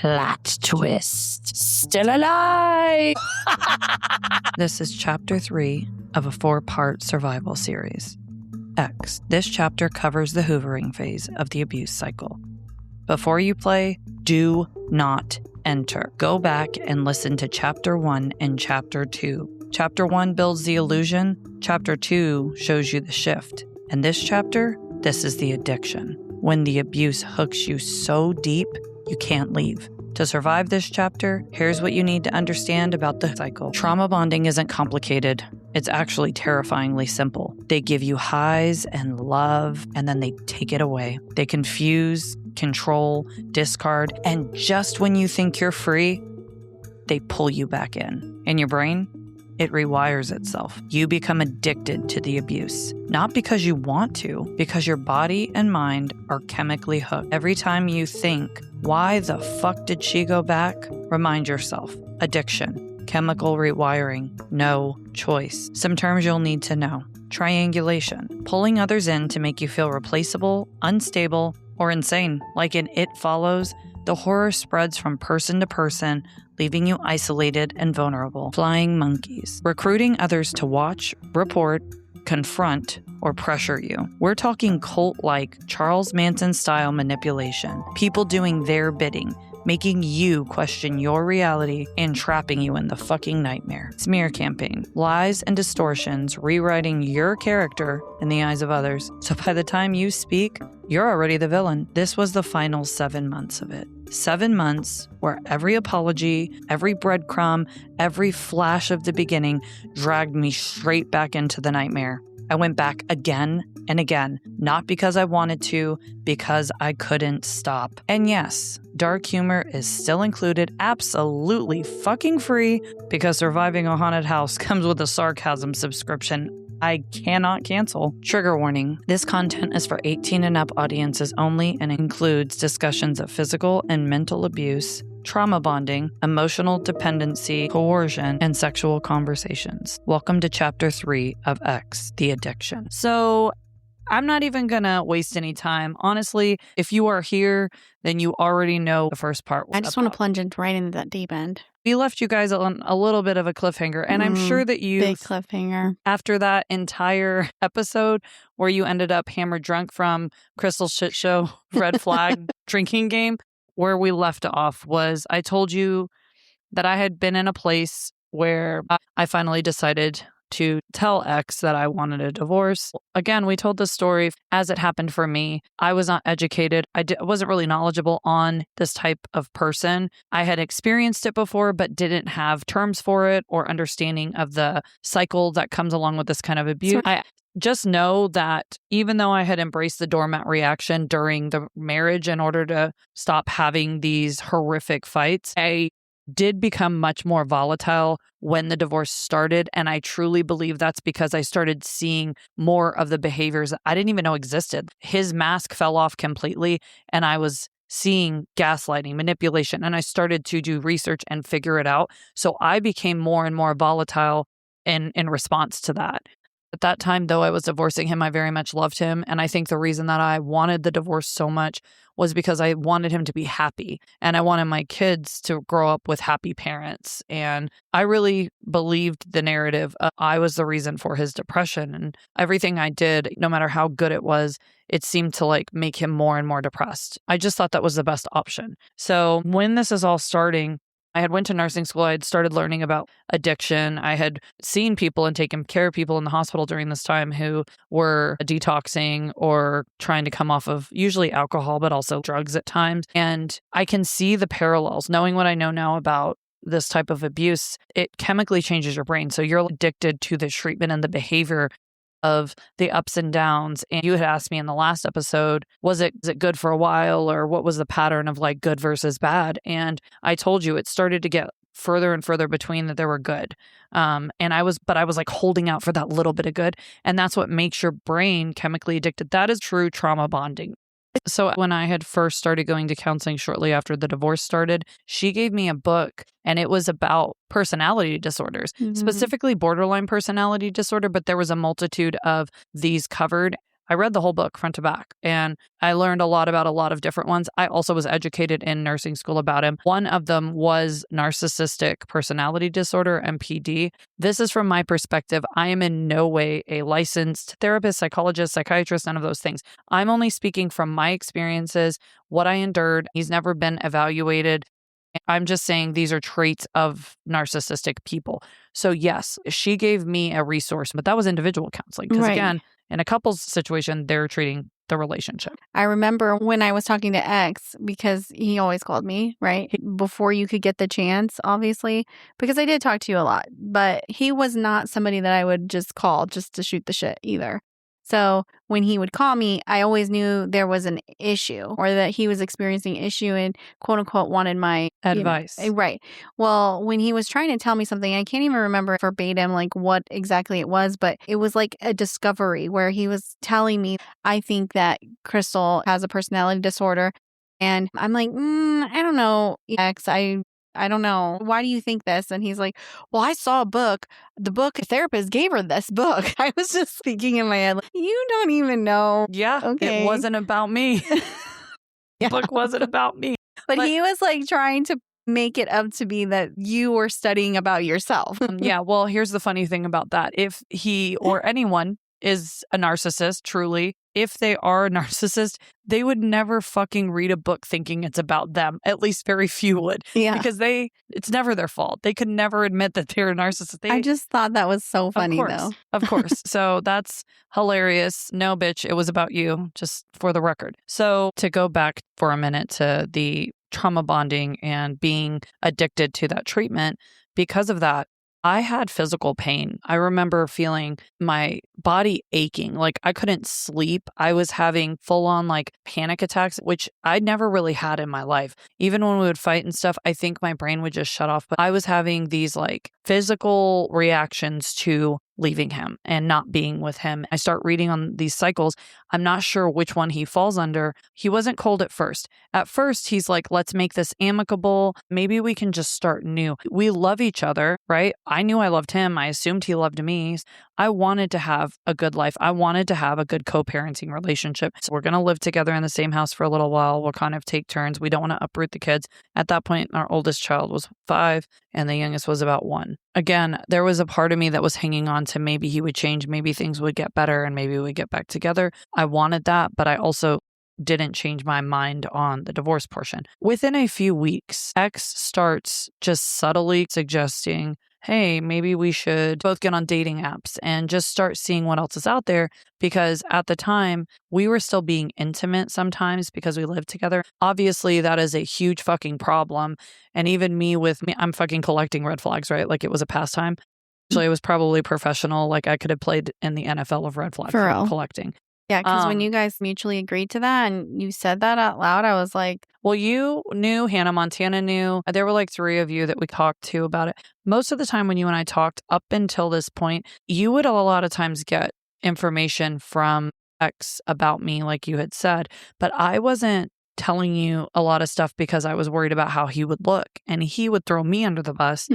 Plot twist. Still alive! This is chapter 3 of a 4-part survival series. X. This chapter covers the hoovering phase of the abuse cycle. Before you play, do not enter. Go back and listen to chapter 1 and chapter 2. Chapter 1 builds the illusion. Chapter 2 shows you the shift. And this chapter, this is the addiction. When the abuse hooks you so deep, you can't leave. To survive this chapter, here's what you need to understand about the cycle. Trauma bonding isn't complicated. It's actually terrifyingly simple. They give you highs and love, and then they take it away. They confuse, control, discard, and just when you think you're free, they pull you back in. In your brain, it rewires itself. You become addicted to the abuse. Not because you want to, because your body and mind are chemically hooked. Every time you think, why the fuck did she go back? Remind yourself, addiction, chemical rewiring, no choice. Some terms you'll need to know. Triangulation, pulling others in to make you feel replaceable, unstable, or insane. Like in It Follows, the horror spreads from person to person, leaving you isolated and vulnerable. Flying monkeys, recruiting others to watch, report, confront, or pressure you. We're talking cult-like Charles Manson-style manipulation. People doing their bidding, making you question your reality and trapping you in the fucking nightmare. Smear campaign, lies and distortions, rewriting your character in the eyes of others. So by the time you speak, you're already the villain. This was the final 7 months of it. 7 months where every apology, every breadcrumb, every flash of the beginning dragged me straight back into the nightmare. I went back again and again, not because I wanted to, because I couldn't stop. And yes, dark humor is still included, absolutely fucking free, because surviving a haunted house comes with a sarcasm subscription I cannot cancel. Trigger warning. This content is for 18 and up audiences only and includes discussions of physical and mental abuse, trauma bonding, emotional dependency, coercion, and sexual conversations. Welcome to Chapter 3 of X, the Addiction. So I'm not even going to waste any time. Honestly, if you are here, then you already know the first part. I just want to plunge right into that deep end. We left you guys on a little bit of a cliffhanger, and I'm sure that you, big cliffhanger, after that entire episode where you ended up hammered drunk from Krystal's shit show, red flag drinking game, where we left off was I told you that I had been in a place where I finally decided to tell X that I wanted a divorce. Again, we told the story as it happened for me. I was not educated. I wasn't really knowledgeable on this type of person. I had experienced it before, but didn't have terms for it or understanding of the cycle that comes along with this kind of abuse. I just know that even though I had embraced the doormat reaction during the marriage in order to stop having these horrific fights, I did become much more volatile when the divorce started. And I truly believe that's because I started seeing more of the behaviors that I didn't even know existed. His mask fell off completely, and I was seeing gaslighting, manipulation, and I started to do research and figure it out. So I became more and more volatile in response to that. At that time, though I was divorcing him, I very much loved him. And I think the reason that I wanted the divorce so much was because I wanted him to be happy. And I wanted my kids to grow up with happy parents. And I really believed the narrative. I was the reason for his depression. And everything I did, no matter how good it was, it seemed to like make him more and more depressed. I just thought that was the best option. So when this is all starting, I had went to nursing school. I had started learning about addiction. I had seen people and taken care of people in the hospital during this time who were detoxing or trying to come off of usually alcohol, but also drugs at times. And I can see the parallels. Knowing what I know now about this type of abuse, it chemically changes your brain. So you're addicted to the treatment and the behavior of the ups and downs. And you had asked me in the last episode, was it good for a while, or what was the pattern of like good versus bad? And I told you it started to get further and further between that there were good. And I was like holding out for that little bit of good. And that's what makes your brain chemically addicted. That is true trauma bonding. So when I had first started going to counseling shortly after the divorce started, she gave me a book, and it was about personality disorders, specifically borderline personality disorder, but there was a multitude of these covered. I read the whole book front to back, and I learned a lot about a lot of different ones. I also was educated in nursing school about him. One of them was narcissistic personality disorder, NPD. This is from my perspective. I am in no way a licensed therapist, psychologist, psychiatrist, none of those things. I'm only speaking from my experiences, what I endured. He's never been evaluated. I'm just saying these are traits of narcissistic people. So yes, she gave me a resource, but that was individual counseling. Because again, in a couple's situation, they're treating the relationship. I remember when I was talking to X, because he always called me, right? Before you could get the chance, obviously, because I did talk to you a lot, but he was not somebody that I would just call just to shoot the shit either. So when he would call me, I always knew there was an issue or that he was experiencing an issue and quote unquote wanted my advice. Right. Well, when he was trying to tell me something, I can't even remember verbatim like what exactly it was, but it was like a discovery where he was telling me, I think that Krystal has a personality disorder. And I'm like, I don't know, X, I don't know. Why do you think this? And he's like, well, I saw a book. The book therapist gave her this book. I was just thinking in my head, like, you don't even know. Yeah, okay. It wasn't about me. The book wasn't about me. But he was like trying to make it up to be that you were studying about yourself. Yeah, well, here's the funny thing about that. If he or anyone is a narcissist, truly, if they are a narcissist, they would never fucking read a book thinking it's about them. At least very few would. Yeah. Because it's never their fault. They could never admit that they're a narcissist. I just thought that was so funny, though. Of course. So that's hilarious. No, bitch, it was about you, just for the record. So to go back for a minute to the trauma bonding and being addicted to that treatment, because of that, I had physical pain. I remember feeling my body aching, like I couldn't sleep. I was having full on like panic attacks, which I'd never really had in my life. Even when we would fight and stuff, I think my brain would just shut off. But I was having these like physical reactions to leaving him and not being with him. I start reading on these cycles. I'm not sure which one he falls under. He wasn't cold at first. At first, he's like, let's make this amicable. Maybe we can just start new. We love each other, right? I knew I loved him. I assumed he loved me. I wanted to have a good life. I wanted to have a good co-parenting relationship. So we're going to live together in the same house for a little while. We'll kind of take turns. We don't want to uproot the kids. At that point, our oldest child was 5 and the youngest was about 1. Again, there was a part of me that was hanging on to maybe he would change, maybe things would get better, and maybe we'd get back together. I wanted that, but I also didn't change my mind on the divorce portion. Within a few weeks, X starts just subtly suggesting, hey, maybe we should both get on dating apps and just start seeing what else is out there. Because at the time, we were still being intimate sometimes because we lived together. Obviously, that is a huge fucking problem. And even me, I'm fucking collecting red flags, right? Like it was a pastime. Actually, it was probably professional. Like I could have played in the NFL of red flag collecting. Yeah, because when you guys mutually agreed to that and you said that out loud, I was like... Well, you knew, Hannah Montana knew. There were like 3 of you that we talked to about it. Most of the time when you and I talked up until this point, you would a lot of times get information from X about me, like you had said. But I wasn't telling you a lot of stuff because I was worried about how he would look. And he would throw me under the bus.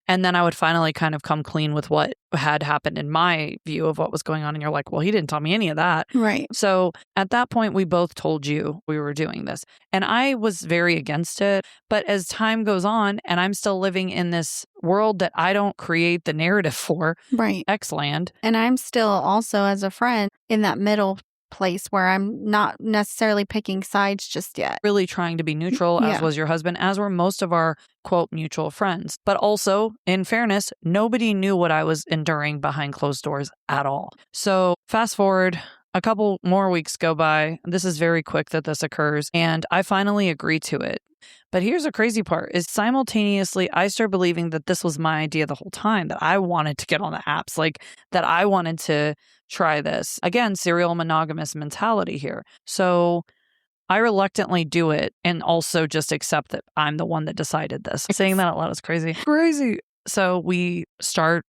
And then I would finally kind of come clean with what had happened in my view of what was going on. And you're like, well, he didn't tell me any of that. Right. So at that point, we both told you we were doing this. And I was very against it. But as time goes on and I'm still living in this world that I don't create the narrative for, right, X-land. And I'm still also, as a friend, in that middle place where I'm not necessarily picking sides just yet. Really trying to be neutral, as was your husband, as were most of our, quote, mutual friends. But also, in fairness, nobody knew what I was enduring behind closed doors at all. So fast forward, a couple more weeks go by. This is very quick that this occurs. And I finally agree to it. But here's the crazy part is simultaneously, I start believing that this was my idea the whole time, that I wanted to get on the apps, like that I wanted to try this. Again, serial monogamous mentality here. So I reluctantly do it and also just accept that I'm the one that decided this. Saying that out loud is crazy. Crazy. So we start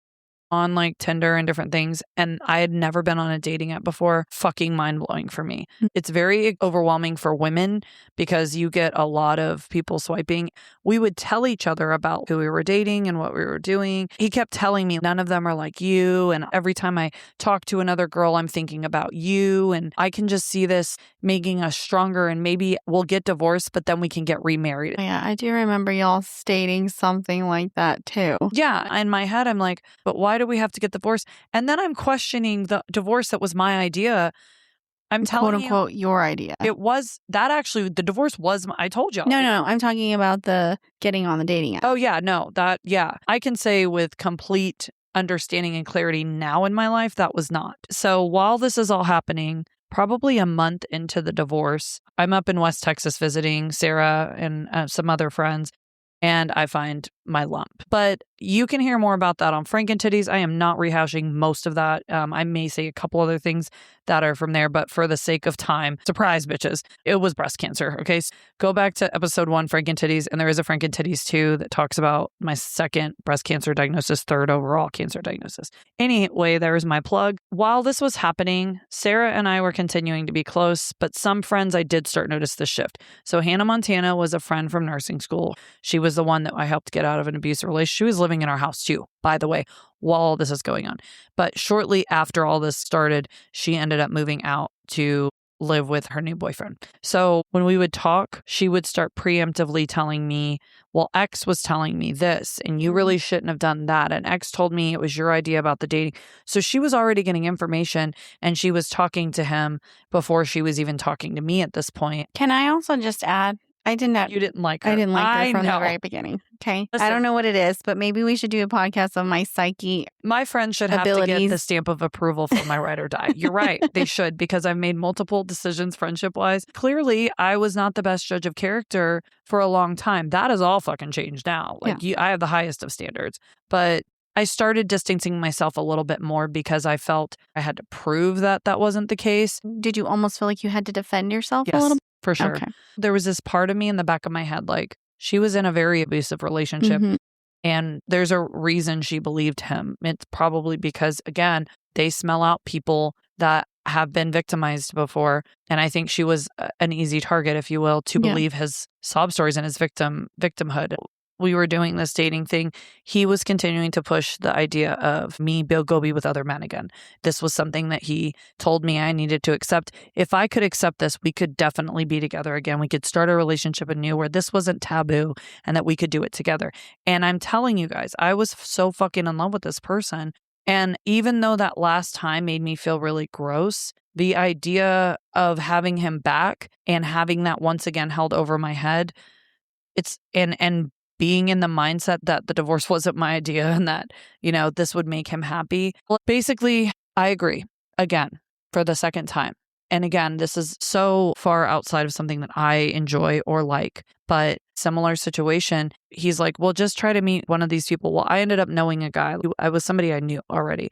on like Tinder and different things. And I had never been on a dating app before. Fucking mind blowing for me. It's very overwhelming for women because you get a lot of people swiping. We would tell each other about who we were dating and what we were doing. He kept telling me none of them are like you. And every time I talk to another girl, I'm thinking about you. And I can just see this making us stronger and maybe we'll get divorced, but then we can get remarried. Yeah, I do remember y'all stating something like that too. Yeah. In my head, I'm like, but why do we have to get divorced? And then I'm questioning the divorce that was my idea. I'm telling quote unquote your idea. It was that actually the divorce was I told y'all. No. I'm talking about the getting on the dating app. Oh yeah, no. I can say with complete understanding and clarity now in my life that was not. So while this is all happening, probably a month into the divorce, I'm up in West Texas visiting Sarah and some other friends. And I find my lump. But you can hear more about that on Frankentitties. I am not rehashing most of that. I may say a couple other things that are from there, but for the sake of time, surprise, bitches, it was breast cancer. Okay, so go back to episode 1, Frankentitties, and there is a Frankentitties 2 that talks about my second breast cancer diagnosis, third overall cancer diagnosis. Anyway, there is my plug. While this was happening, Sarah and I were continuing to be close, but some friends I did start notice the shift. So Hannah Montana was a friend from nursing school. She was the one that I helped get out of an abusive relationship. She was living in our house too, by the way, while all this is going on. But shortly after all this started, she ended up moving out to live with her new boyfriend. So when we would talk, she would start preemptively telling me, well, X was telling me this, and you really shouldn't have done that. And X told me it was your idea about the dating. So she was already getting information, and she was talking to him before she was even talking to me at this point. Can I also just add, You didn't like her. I didn't like her from the very beginning. Okay. Listen, I don't know what it is, but maybe we should do a podcast on my psyche. My friends should have to get the stamp of approval for my ride or die. You're right. They should, because I've made multiple decisions friendship wise. Clearly, I was not the best judge of character for a long time. That has all fucking changed now. I have the highest of standards. But I started distancing myself a little bit more because I felt I had to prove that that wasn't the case. Did you almost feel like you had to defend yourself a little bit? For sure. Okay. There was this part of me in the back of my head, like she was in a very abusive relationship and there's a reason she believed him. It's probably because, again, they smell out people that have been victimized before. And I think she was an easy target, if you will, to believe his sob stories and his victimhood. We were doing this dating thing. He was continuing to push the idea of me go be with other men again. This was something that he told me I needed to accept. If I could accept this, we could definitely be together again. We could start a relationship anew where this wasn't taboo and that we could do it together. And I'm telling you guys, I was so fucking in love with this person. And even though that last time made me feel really gross, the idea of having him back and having that once again held over my head, and being in the mindset that the divorce wasn't my idea and that, this would make him happy. Well, basically, I agree again for the second time. And again, this is so far outside of something that I enjoy or like, but similar situation. He's like, well, just try to meet one of these people. Well, I ended up knowing a guy. I was somebody I knew already.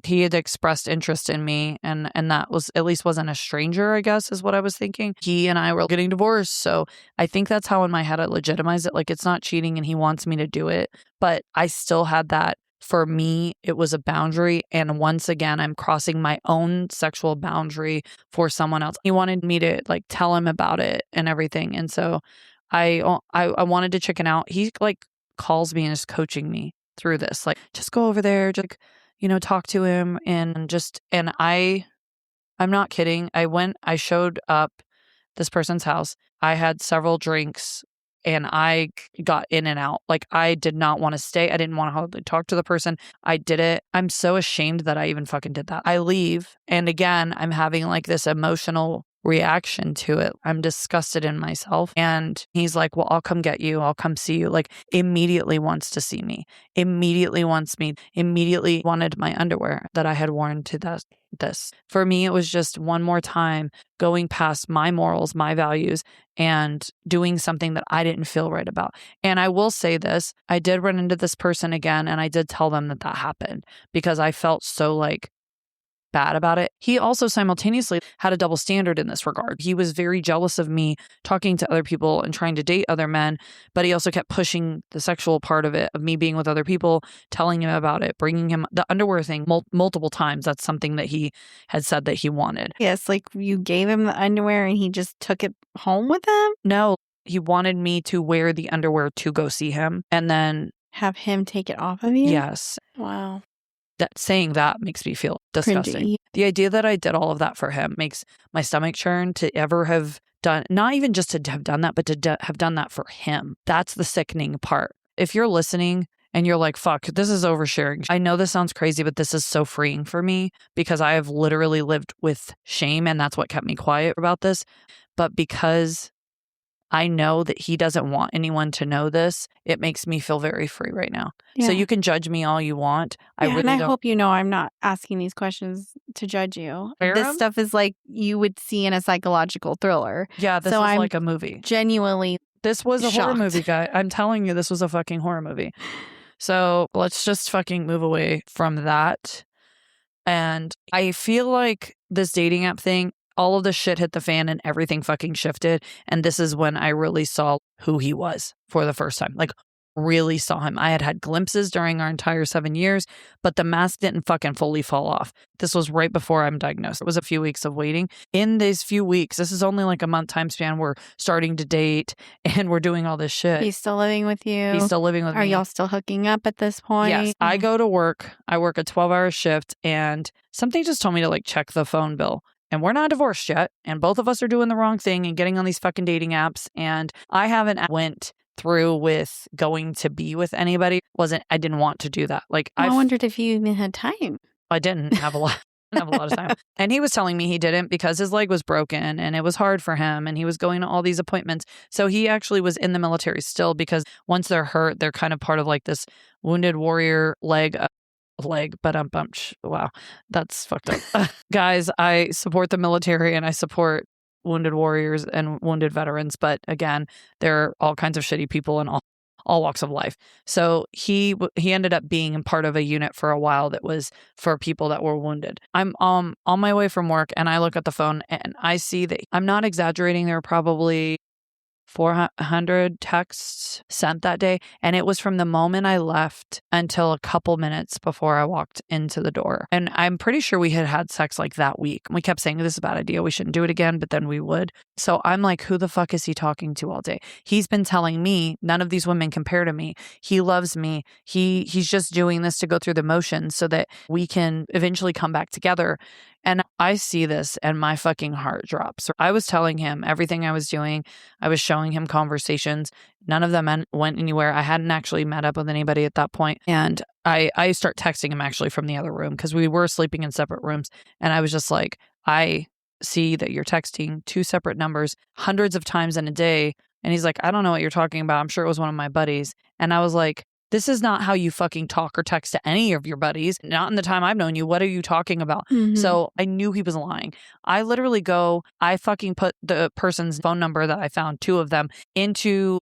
He had expressed interest in me and that was at least wasn't a stranger, I guess, is what I was thinking. He and I were getting divorced. So I think that's how in my head I legitimized it. Like it's not cheating and he wants me to do it. But I still had that. For me, it was a boundary. And once again, I'm crossing my own sexual boundary for someone else. He wanted me to like tell him about it and everything. And so I wanted to chicken out. He like calls me and is coaching me through this. Like, just go over there, just talk to him and I'm not kidding. I showed up this person's house. I had several drinks and I got in and out. Like I did not want to stay. I didn't want to talk to the person. I did it. I'm so ashamed that I even fucking did that. I leave. And again, I'm having like this emotional reaction to it. I'm disgusted in myself. And he's like, well, I'll come get you. I'll come see you. Like immediately wants to see me, immediately wants me, immediately wanted my underwear that I had worn to this. For me, it was just one more time going past my morals, my values, and doing something that I didn't feel right about. And I will say this, I did run into this person again, and I did tell them that happened because I felt so like bad about it. He also simultaneously had a double standard in this regard. He was very jealous of me talking to other people and trying to date other men, but he also kept pushing the sexual part of it, of me being with other people, telling him about it, bringing him the underwear thing multiple times. That's something that he had said that he wanted. Yes, like you gave him the underwear and he just took it home with him? No, he wanted me to wear the underwear to go see him and then have him take it off of you? Yes. Wow. That saying that makes me feel disgusting. Cringy. The idea that I did all of that for him makes my stomach churn to ever have done, not even just to have done that, but to have done that for him. That's the sickening part. If you're listening and you're like, fuck, this is oversharing. I know this sounds crazy, but this is so freeing for me because I have literally lived with shame and that's what kept me quiet about this. But because I know that he doesn't want anyone to know this, it makes me feel very free right now. Yeah. So you can judge me all you want. I hope you know I'm not asking these questions to judge you. This stuff is like you would see in a psychological thriller. Yeah, this is like a movie. Genuinely This was a shocked. horror movie, guy. I'm telling you, this was a fucking horror movie. So let's just fucking move away from that. And I feel like this dating app thing, all of the shit hit the fan and everything fucking shifted. And this is when I really saw who he was for the first time. Like, really saw him. I had glimpses during our entire 7 years, but the mask didn't fucking fully fall off. This was right before I'm diagnosed. It was a few weeks of waiting. In these few weeks, this is only like a month time span, we're starting to date and we're doing all this shit. He's still living with you. He's still living with me. Are y'all still hooking up at this point? Yes. I go to work. I work a 12-hour shift and something just told me to like check the phone bill. And we're not divorced yet. And both of us are doing the wrong thing and getting on these fucking dating apps. And I haven't went through with going to be with anybody. I didn't want to do that. Like I wondered if you even had time. I didn't have a lot. Have a lot of time. And he was telling me he didn't because his leg was broken and it was hard for him and he was going to all these appointments. So he actually was in the military still because once they're hurt, they're kind of part of like this wounded warrior leg, but wow, that's fucked up. Guys, I support the military and I support wounded warriors and wounded veterans. But again, there are all kinds of shitty people in all walks of life. So he ended up being part of a unit for a while that was for people that were wounded. I'm on my way from work and I look at the phone and I see that I'm not exaggerating. There were probably 400 texts sent that day. And it was from the moment I left until a couple minutes before I walked into the door. And I'm pretty sure we had sex like that week. We kept saying, this is a bad idea. We shouldn't do it again, but then we would. So I'm like, who the fuck is he talking to all day? He's been telling me none of these women compare to me. He loves me. He's just doing this to go through the motions so that we can eventually come back together. And I see this and my fucking heart drops. I was telling him everything I was doing. I was showing him conversations. None of them went anywhere. I hadn't actually met up with anybody at that point. And I start texting him actually from the other room because we were sleeping in separate rooms. And I was just like, I see that you're texting 2 separate numbers hundreds of times in a day. And he's like, I don't know what you're talking about. I'm sure it was one of my buddies. And I was like, this is not how you fucking talk or text to any of your buddies. Not in the time I've known you. What are you talking about? Mm-hmm. So I knew he was lying. I literally I fucking put the person's phone number that I found, 2 of them, into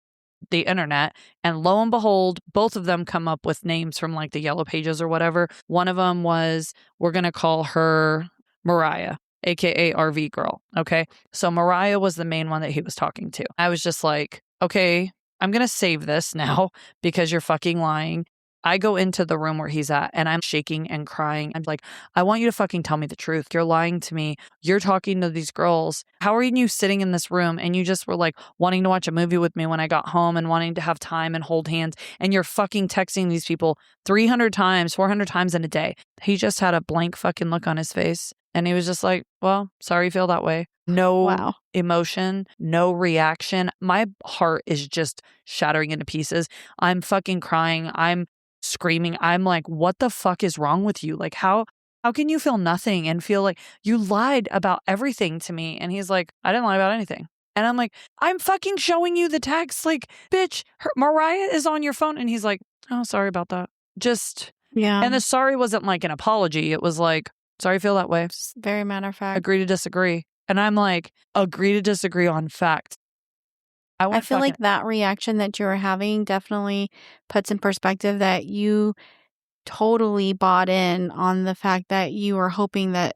the internet. And lo and behold, both of them come up with names from like the yellow pages or whatever. One of them was, we're going to call her Mariah, aka RV girl. Okay. So Mariah was the main one that he was talking to. I was just like, okay, I'm going to save this now because you're fucking lying. I go into the room where he's at and I'm shaking and crying. I'm like, I want you to fucking tell me the truth. You're lying to me. You're talking to these girls. How are you sitting in this room and you just were like wanting to watch a movie with me when I got home and wanting to have time and hold hands and you're fucking texting these people 300 times, 400 times in a day. He just had a blank fucking look on his face. And he was just like, well, sorry you feel that way. No emotion, no reaction. My heart is just shattering into pieces. I'm fucking crying. I'm screaming. I'm like, what the fuck is wrong with you? Like, how can you feel nothing and feel like you lied about everything to me? And he's like, I didn't lie about anything. And I'm like, I'm fucking showing you the text. Like, bitch, Mariah is on your phone. And he's like, oh, sorry about that. Yeah. And the sorry wasn't like an apology. It was like, sorry you feel that way. Very matter of fact. Agree to disagree. And I'm like, agree to disagree on fact. I feel like that reaction that you were having definitely puts in perspective that you totally bought in on the fact that you were hoping that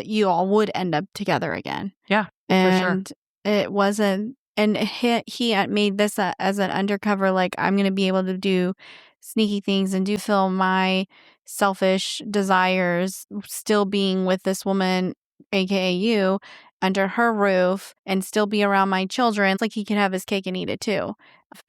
you all would end up together again. Yeah, and it wasn't. And he had made this as an undercover, like, I'm going to be able to do sneaky things and do fulfill my selfish desires, still being with this woman, aka you, under her roof, and still be around my children. It's like he could have his cake and eat it too.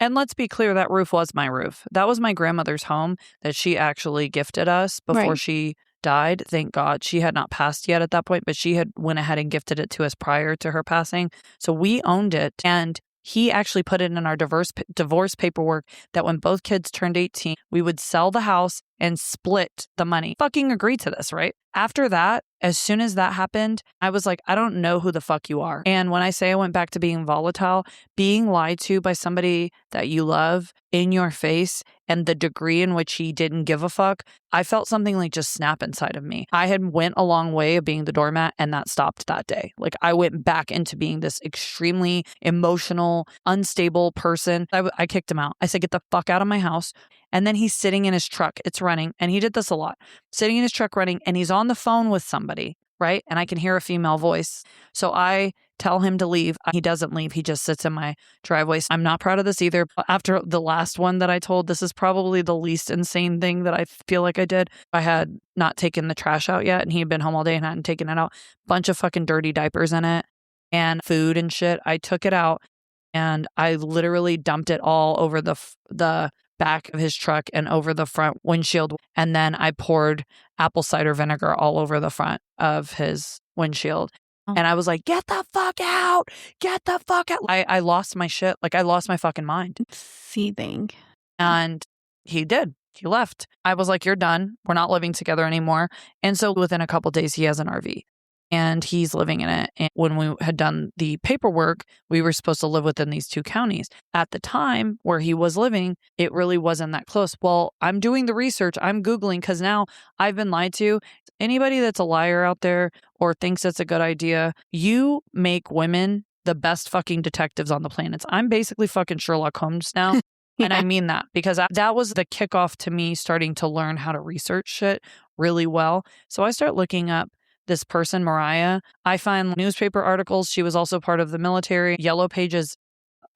And let's be clear, that roof was my roof. That was my grandmother's home that she actually gifted us before Right. she died. Thank God. She had not passed yet at that point, but she had went ahead and gifted it to us prior to her passing. So we owned it. And he actually put it in our divorce paperwork that when both kids turned 18, we would sell the house and split the money. Fucking agreed to this, right? After that, as soon as that happened, I was like, I don't know who the fuck you are. And when I say I went back to being volatile, being lied to by somebody that you love in your face and the degree in which he didn't give a fuck, I felt something like just snap inside of me. I had went a long way of being the doormat, and that stopped that day. Like, I went back into being this extremely emotional, unstable person. I kicked him out. I said, get the fuck out of my house. And then he's sitting in his truck. It's running. And he did this a lot. Sitting in his truck running, and he's on the phone with somebody, right? And I can hear a female voice. So I tell him to leave. He doesn't leave. He just sits in my driveway. I'm not proud of this either. After the last one that I told, this is probably the least insane thing that I feel like I did. I had not taken the trash out yet, and he had been home all day and hadn't taken it out. Bunch of fucking dirty diapers in it and food and shit. I took it out, and I literally dumped it all over the back of his truck and over the front windshield. And then I poured apple cider vinegar all over the front of his windshield. Oh. And I was like, get the fuck out. Get the fuck out. I lost my shit. Like, I lost my fucking mind. Seething. And he did. He left. I was like, you're done. We're not living together anymore. And so within a couple days, he has an RV. And he's living in it. And when we had done the paperwork, we were supposed to live within these two counties. At the time where he was living, it really wasn't that close. Well, I'm doing the research. I'm Googling because now I've been lied to. Anybody that's a liar out there or thinks it's a good idea, you make women the best fucking detectives on the planet. I'm basically fucking Sherlock Holmes now. Yeah. And I mean that because that was the kickoff to me starting to learn how to research shit really well. So I start looking up this person, Mariah. I find newspaper articles. She was also part of the military. Yellow Pages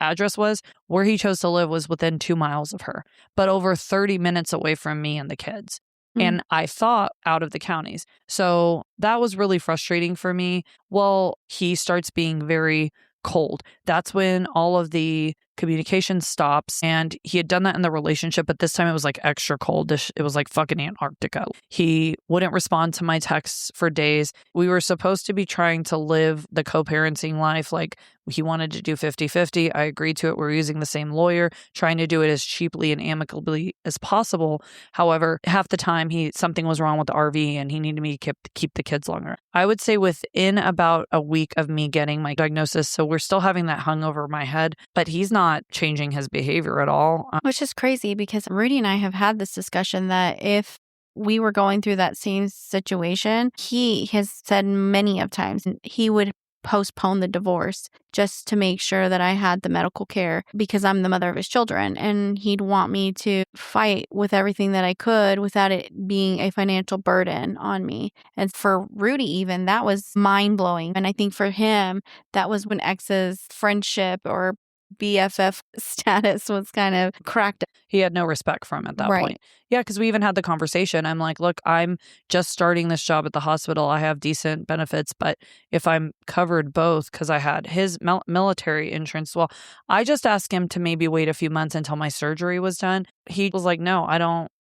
address was where he chose to live was within 2 miles of her, but over 30 minutes away from me and the kids. And I thought out of the counties. So that was really frustrating for me. Well, he starts being very cold. That's when all of the communication stops. And he had done that in the relationship, but this time it was like extra cold. It was like fucking Antarctica. He wouldn't respond to my texts for days. We were supposed to be trying to live the co-parenting life. Like, he wanted to do 50-50. I agreed to it. We're using the same lawyer, trying to do it as cheaply and amicably as possible. However, half the time something was wrong with the RV and he needed me to keep the kids longer. I would say within about a week of me getting my diagnosis, so we're still having that hung over my head, but he's not changing his behavior at all. Which is crazy because Rudy and I have had this discussion that if we were going through that same situation, he has said many of times he would postpone the divorce just to make sure that I had the medical care because I'm the mother of his children. And he'd want me to fight with everything that I could without it being a financial burden on me. And for Rudy, even, that was mind blowing. And I think for him, that was when X's friendship or BFF status was kind of cracked. He had no respect for him at that Right. point. Yeah, because we even had the conversation. I'm like, look, I'm just starting this job at the hospital. I have decent benefits, but if I'm covered both, because I had his military insurance, well, I just asked him to maybe wait a few months until my surgery was done. He was like, no, I don't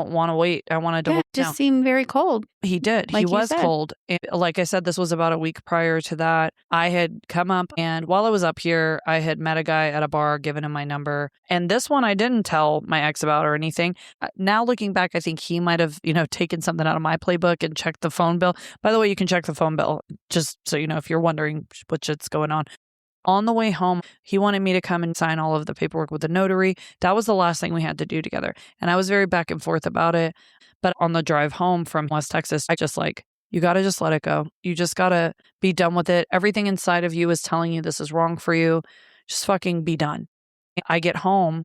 want to wait. I want to Yeah, divorce just now. seemed very cold. He did. Like He you was said. cold. And like I said, this was about a week prior to that. I had come up, and while I was up here, I had met a guy at a bar, given him my number. And this one I didn't tell my ex about or anything. Now looking back, I think he might have, taken something out of my playbook and checked the phone bill. By the way, you can check the phone bill just so you know if you're wondering what shit's going on. On the way home, he wanted me to come and sign all of the paperwork with the notary. That was the last thing we had to do together. And I was very back and forth about it. But on the drive home from West Texas, I just you got to just let it go. You just got to be done with it. Everything inside of you is telling you this is wrong for you. Just fucking be done. I get home.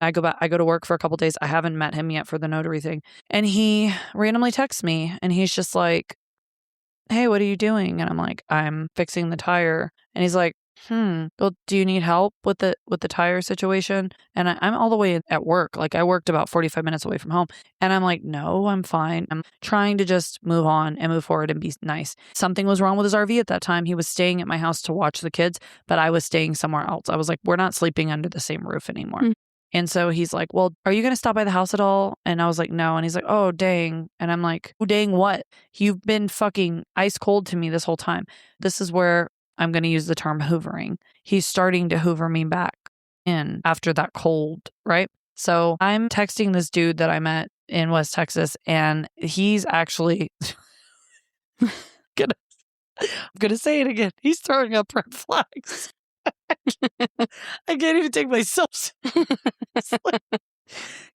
I go to work for a couple days. I haven't met him yet for the notary thing. And he randomly texts me and he's just like, hey, what are you doing? And I'm like, I'm fixing the tire. And he's like, well, do you need help with the tire situation? And I'm all the way at work. Like I worked about 45 minutes away from home. And I'm like, no, I'm fine. I'm trying to just move on and move forward and be nice. Something was wrong with his RV at that time. He was staying at my house to watch the kids, but I was staying somewhere else. I was like, we're not sleeping under the same roof anymore. And so he's like, well, are you going to stop by the house at all? And I was like, no. And he's like, oh, dang. And I'm like, oh, dang what? You've been fucking ice cold to me this whole time. This is where I'm going to use the term hoovering. He's starting to hoover me back in after that cold, right? So I'm texting this dude that I met in West Texas, and he's actually, I'm going to say it again. He's throwing up red flags. I can't even take myself seriously.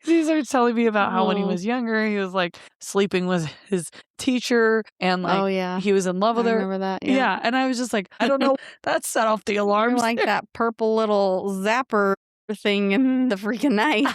He started telling me about how when he was younger, he was like sleeping with his teacher and like he was in love with her. I remember that. Yeah. And I was just like, I don't know. That set off the alarms. You're like that purple little zapper thing in the freaking night.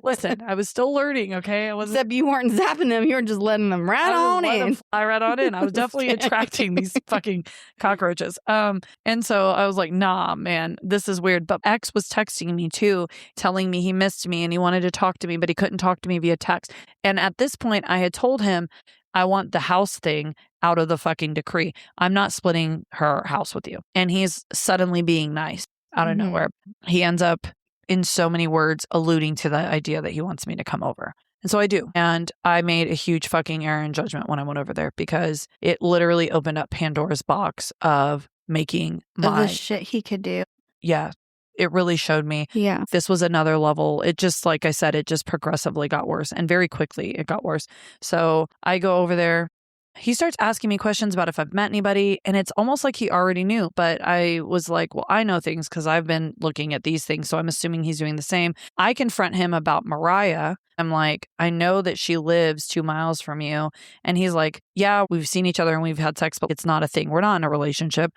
Listen, I was still learning, okay? Except you weren't zapping them, you were just letting them right on in. Fly right on in. I was definitely attracting these fucking cockroaches. And so I was like, nah, man, this is weird. But X was texting me too, telling me he missed me and he wanted to talk to me, but he couldn't talk to me via text. And at this point, I had told him, I want the house thing out of the fucking decree. I'm not splitting her house with you. And he's suddenly being nice out of nowhere. He ends up in so many words alluding to the idea that he wants me to come over. And so I do. And I made a huge fucking error in judgment when I went over there because it literally opened up Pandora's box of making the shit he could do. Yeah. It really showed me. Yeah. This was another level. It just, like I said, it just progressively got worse and very quickly it got worse. So I go over there. He starts asking me questions about if I've met anybody, and it's almost like he already knew. But I was like, well, I know things because I've been looking at these things, so I'm assuming he's doing the same. I confront him about Mariah. I'm like, I know that she lives 2 miles from you. And he's like, yeah, we've seen each other and we've had sex, but it's not a thing. We're not in a relationship.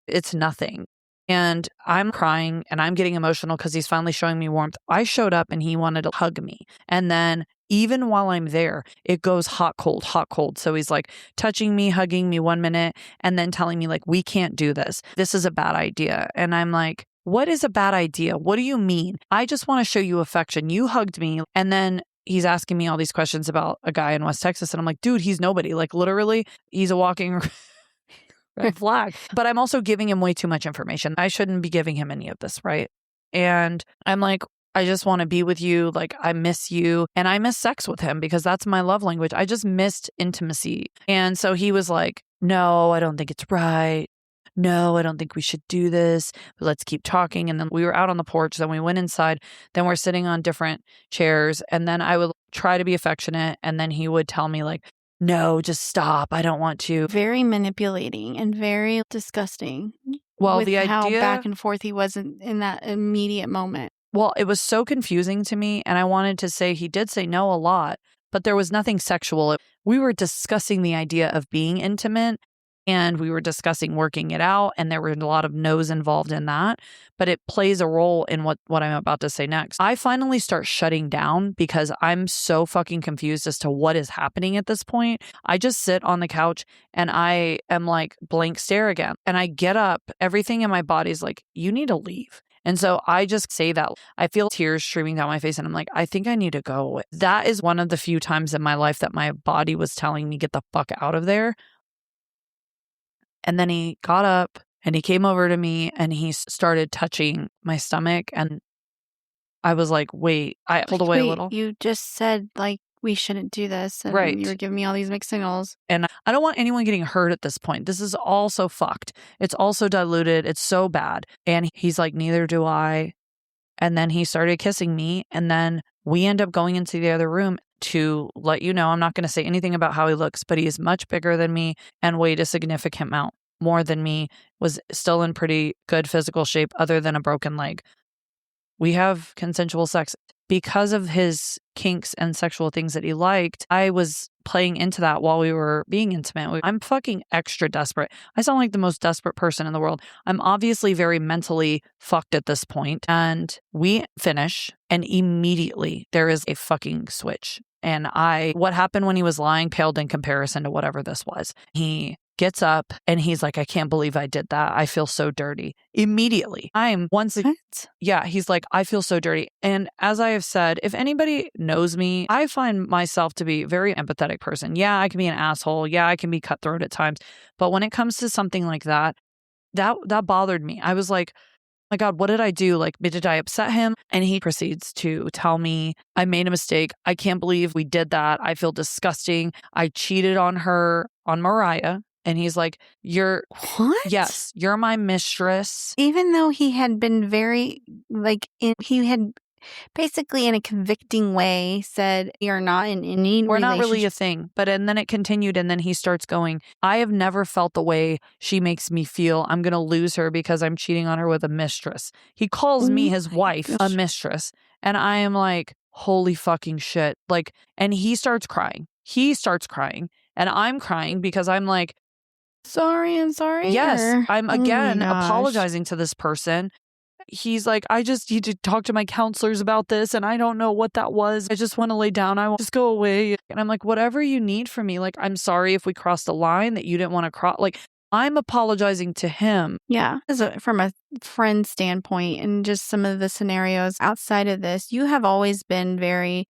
It's nothing. And I'm crying and I'm getting emotional because he's finally showing me warmth. I showed up and he wanted to hug me. And then even while I'm there, it goes hot, cold, hot, cold. So he's like touching me, hugging me 1 minute, and then telling me like, we can't do this. This is a bad idea. And I'm like, what is a bad idea? What do you mean? I just want to show you affection. You hugged me. And then he's asking me all these questions about a guy in West Texas. And I'm like, dude, he's nobody. Like literally, he's a walking red flag. But I'm also giving him way too much information. I shouldn't be giving him any of this, right? And I'm like, I just want to be with you. Like, I miss you. And I miss sex with him because that's my love language. I just missed intimacy. And so he was like, no, I don't think it's right. No, I don't think we should do this. But let's keep talking. And then we were out on the porch. Then we went inside. Then we're sitting on different chairs. And then I would try to be affectionate. And then he would tell me like, no, just stop. I don't want to. Very manipulating and very disgusting. Well, with the idea, how back and forth he was in that immediate moment. Well, it was so confusing to me. And I wanted to say he did say no a lot, but there was nothing sexual. We were discussing the idea of being intimate and we were discussing working it out. And there were a lot of no's involved in that, but it plays a role in what I'm about to say next. I finally start shutting down because I'm so fucking confused as to what is happening at this point. I just sit on the couch and I am like blank stare again. And I get up, everything in my body's like, you need to leave. And so I just say that. I feel tears streaming down my face and I'm like, I think I need to go. That is one of the few times in my life that my body was telling me, get the fuck out of there. And then he got up and he came over to me and he started touching my stomach. And I was like, wait, I pulled away a little. You just said like, we shouldn't do this. And right. You were giving me all these mixed signals. And I don't want anyone getting hurt at this point. This is all so fucked. It's all so diluted. It's so bad. And he's like, neither do I. And then he started kissing me. And then we end up going into the other room. To let you know, I'm not going to say anything about how he looks, but he is much bigger than me and weighed a significant amount more than me, was still in pretty good physical shape other than a broken leg. We have consensual sex. Because of his kinks and sexual things that he liked, I was playing into that while we were being intimate. I'm fucking extra desperate. I sound like the most desperate person in the world. I'm obviously very mentally fucked at this point. And we finish, and immediately there is a fucking switch. And what happened when he was lying paled in comparison to whatever this was. He gets up and he's like, I can't believe I did that. I feel so dirty. Immediately. He's like, I feel so dirty. And as I have said, if anybody knows me, I find myself to be a very empathetic person. Yeah, I can be an asshole. Yeah, I can be cutthroat at times. But when it comes to something like that bothered me. I was like, my God, what did I do? Like, did I upset him? And he proceeds to tell me, I made a mistake. I can't believe we did that. I feel disgusting. I cheated on Mariah. And he's like, What? Yes, you're my mistress. Even though he had been very, he had basically in a convicting way said, you're not in any We're relationship. not really a thing. And then it continued, and then he starts going, I have never felt the way she makes me feel. I'm going to lose her because I'm cheating on her with a mistress. He calls me, his wife, a mistress. And I am like, holy fucking shit. Like, and he starts crying. And I'm crying because I'm like, I'm sorry. Yes, I'm again apologizing to this person. He's like, I just need to talk to my counselors about this, and I don't know what that was. I just want to lay down. I want to just go away. And I'm like, whatever you need from me. Like, I'm sorry if we crossed a line that you didn't want to cross. Like, I'm apologizing to him. Yeah. From a friend standpoint and just some of the scenarios outside of this, you have always been very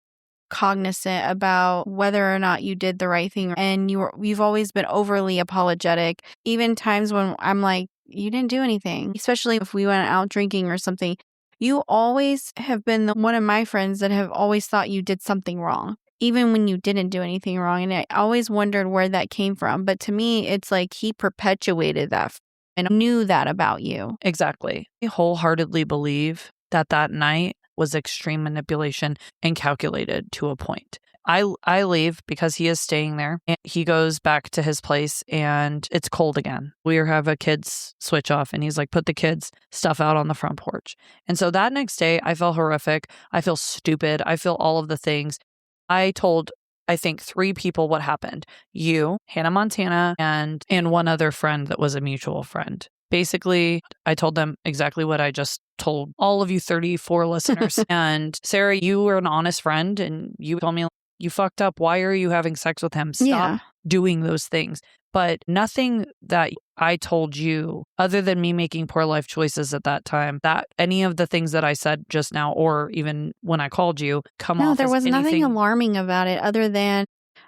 cognizant about whether or not you did the right thing, and you've always been overly apologetic, even times when I'm like, you didn't do anything, especially if we went out drinking or something. You always have been one of my friends that have always thought you did something wrong, even when you didn't do anything wrong. And I always wondered where that came from. But to me, it's like he perpetuated that and knew that about you. Exactly. I wholeheartedly believe that night was extreme manipulation and calculated to a point. I leave because he is staying there, and he goes back to his place, and it's cold again. We have a kids switch off, and he's like, put the kids' stuff out on the front porch. And so that next day, I felt horrific. I feel stupid. I feel all of the things. I told, I think, 3 people what happened. You, Hannah Montana, and one other friend that was a mutual friend. Basically, I told them exactly what I just told all of you 34 listeners. And Sarah, you were an honest friend, and you told me, you fucked up. Why are you having sex with him? Stop doing those things. But nothing that I told you, other than me making poor life choices at that time, that any of the things that I said just now, or even when I called you, off. No, there was nothing alarming about it, other than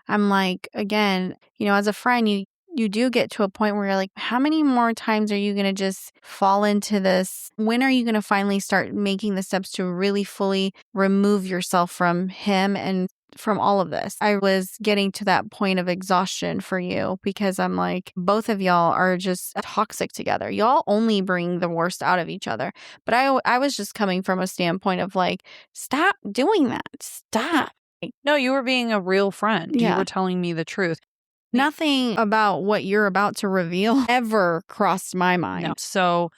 I'm like, again, as a friend, you do get to a point where you're like, how many more times are you going to just fall into this? When are you going to finally start making the steps to really fully remove yourself from him and from all of this? I was getting to that point of exhaustion for you, because I'm like, both of y'all are just toxic together. Y'all only bring the worst out of each other. But I was just coming from a standpoint of like, stop doing that. Stop. No, you were being a real friend. Yeah. You were telling me the truth. Nothing about what you're about to reveal ever crossed my mind. No. So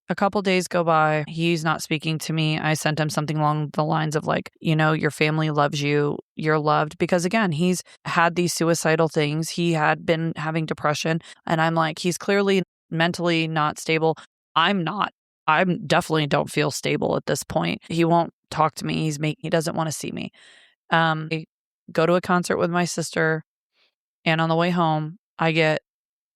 a couple days go by. He's not speaking to me. I sent him something along the lines of like, your family loves you. You're loved. Because again, he's had these suicidal things. He had been having depression. And I'm like, he's clearly mentally not stable. I'm not. I definitely don't feel stable at this point. He won't talk to me. He doesn't want to see me. I go to a concert with my sister. And on the way home, I get